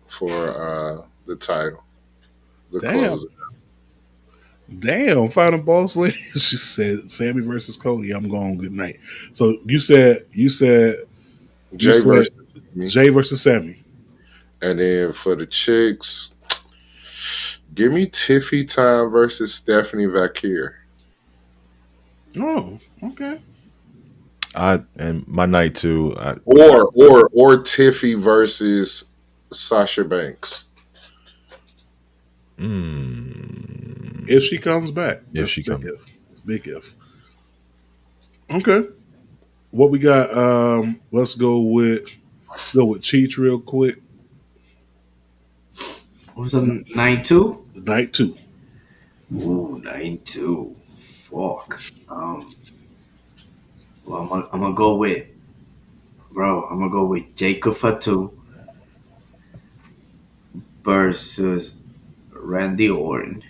for the title, the Damn. closer. Damn, final boss lady. She said Sammy versus Cody. I'm going good night. So you Jay said versus me, Jay versus Sammy. and then for the chicks, give me Tiffy Time versus Stephanie Vakir. Oh, okay. And my night two. Or Tiffy versus Sasha Banks. If she comes back. If That's she big comes. if. It's big if. Okay. What we got? Let's go with Cheech real quick. What was it, night two? Night two. Ooh, night two. Fuck. Well, I'm gonna go with, bro. I'm gonna go with Jacob Fatu versus Randy Orton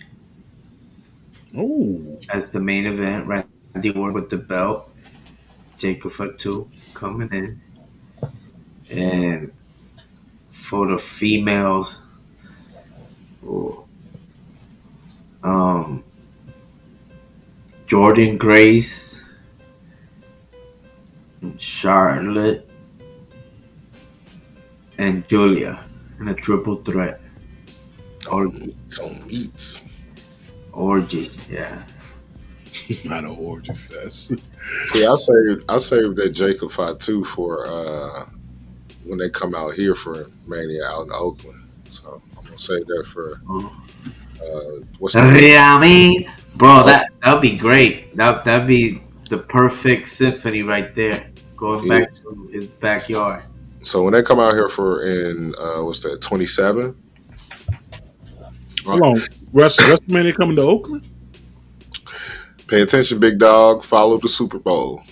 Oh, as the main event. Randy Orton with the belt. Jacob Fatu coming in, and for the females, ooh, um, Jordan Grace, Charlotte, and Julia in a triple threat On meats. orgy. Yeah. not an orgy fest. See, I saved that Jacob Fatu for when they come out here for Mania out in Oakland. So I'm gonna save that for what's the Yeah, I mean, bro, that'd be great. That'd be the perfect symphony right there. going Yeah. back to his backyard. So when they come out here for in what's that 27? Hold on. WrestleMania coming to Oakland? Pay attention, big dog. Follow the Super Bowl.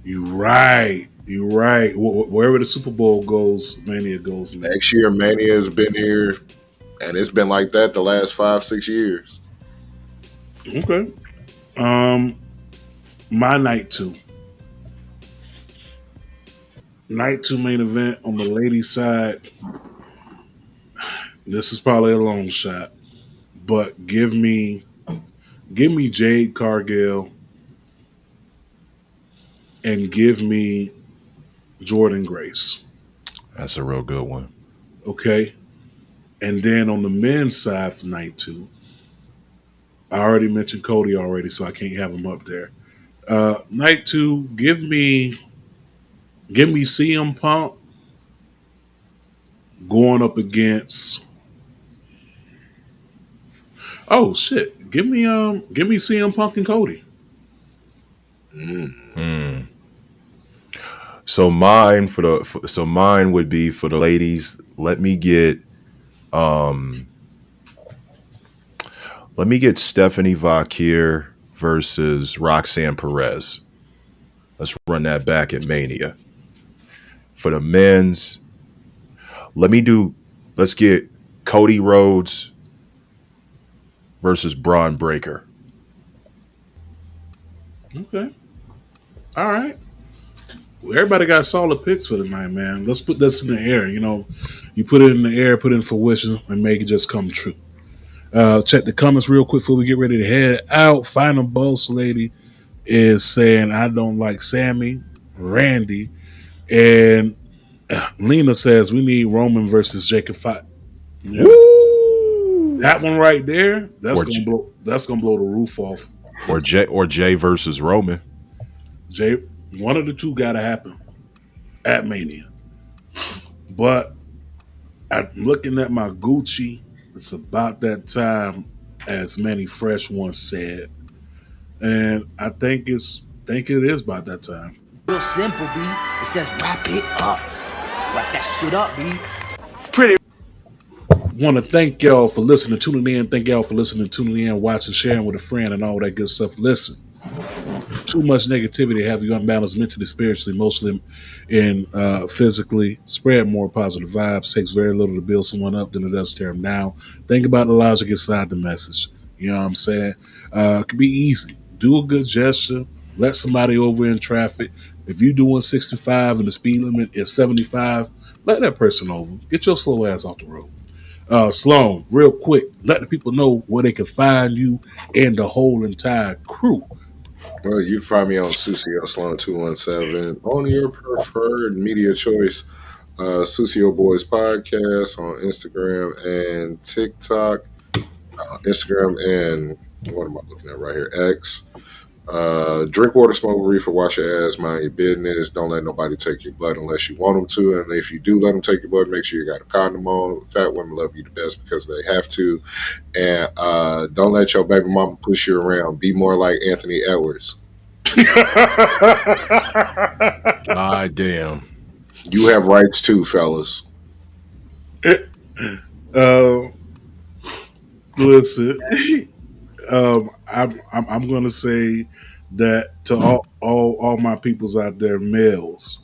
You right. You right. Wherever the Super Bowl goes, Mania goes Next next. year, Mania has been here, and it's been like that the last 5, 6 years. Okay. Um, my night two. Night two main event on the ladies' side. This is probably a long shot, but give me Jade Cargill and give me Jordan Grace. That's a real good one. Okay. And then on the men's side for night two, I already mentioned Cody already, so I can't have him up there. Night two, give me CM Punk going up against. Oh shit! Give me CM Punk and Cody. Mm. Hmm. So mine would be for the ladies. Um let me get Stephanie Vakir versus Roxanne Perez. Let's run that back at Mania. For the men's, let me do let's get Cody Rhodes versus Braun Breaker. Okay. All right. Well, everybody got solid picks for tonight, man. Let's put this in the air. You put it in the air, put it in fruition, and make it just come true. Check the comments real quick before we get ready to head out. Final boss lady is saying I don't like Sammy, Randy, and Lena says we need Roman versus Jacob Fight. Yeah, Woo! that one right there, that's Or gonna J- blow. That's gonna blow the roof off. or Jay versus Roman. Jay, one of the two got to happen at Mania. But I'm looking at my Gucci. It's about that time, as Manny Fresh once said, and I think it is about that time. Real simple, B. It says wrap it up. Wrap that shit up, B. Want to thank y'all for listening, tuning in. Thank y'all for listening, tuning in, watching, sharing with a friend, and all that good stuff. Listen, too much negativity have you unbalanced mentally, spiritually, emotionally, and physically. Spread more positive vibes. Takes very little to build someone up than it does to tear them down. Think about the logic inside the message. You know what I'm saying? It could be easy. Do a good gesture. Let somebody over in traffic. If you're doing 65 and the speed limit is 75, let that person over. Get your slow ass off the road. Sloan, real quick, let the people know where they can find you and the whole entire crew. Well, you can find me on Sucio Sloan 217 on your preferred media choice. Sucio Boys podcast on Instagram and TikTok. Instagram and what am I looking at right here? X. Drink water, smoke reefer, wash your ass, mind your business. Don't let nobody take your blood unless you want them to. And if you do let them take your blood, make sure you got a condom on. Fat women love you the best because they have to. And don't let your baby mama push you around. Be more like Anthony Edwards. God damn. You have rights too, fellas. uh, Listen, I'm going to say that to all my peoples out there, males,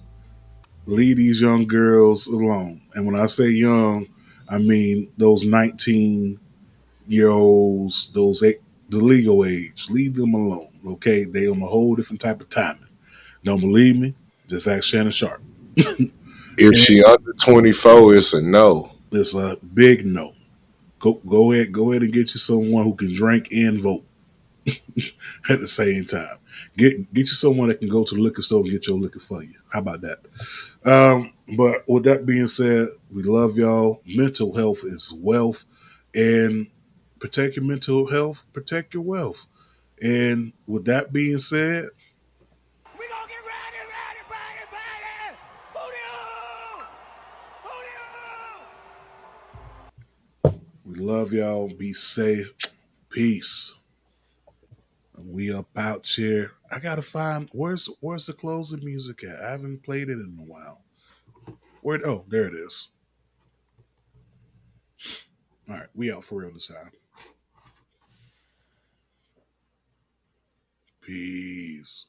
leave these young girls alone. And when I say young, I mean those 19-year olds, the legal age. Leave them alone. Okay, they on a whole different type of timing. Don't believe me? Just ask Shannon Sharp. If And she under 24, it's a no. it's a big no. Go ahead and get you someone who can drink and vote at the same time. Get you someone that can go to the liquor store and get your liquor for you. How about that? But with that being said, we love y'all. Mental health is wealth, and protect your mental health, protect your wealth. And with that being said, We gonna get ready, ready, ready, ready! Hootie-hoo! Hootie-hoo! we love y'all. Be safe. Peace. We up out here. I gotta find where's the closing music at? I haven't played it in a while. Where? Oh, there it is. All right, we out for real this time. Peace.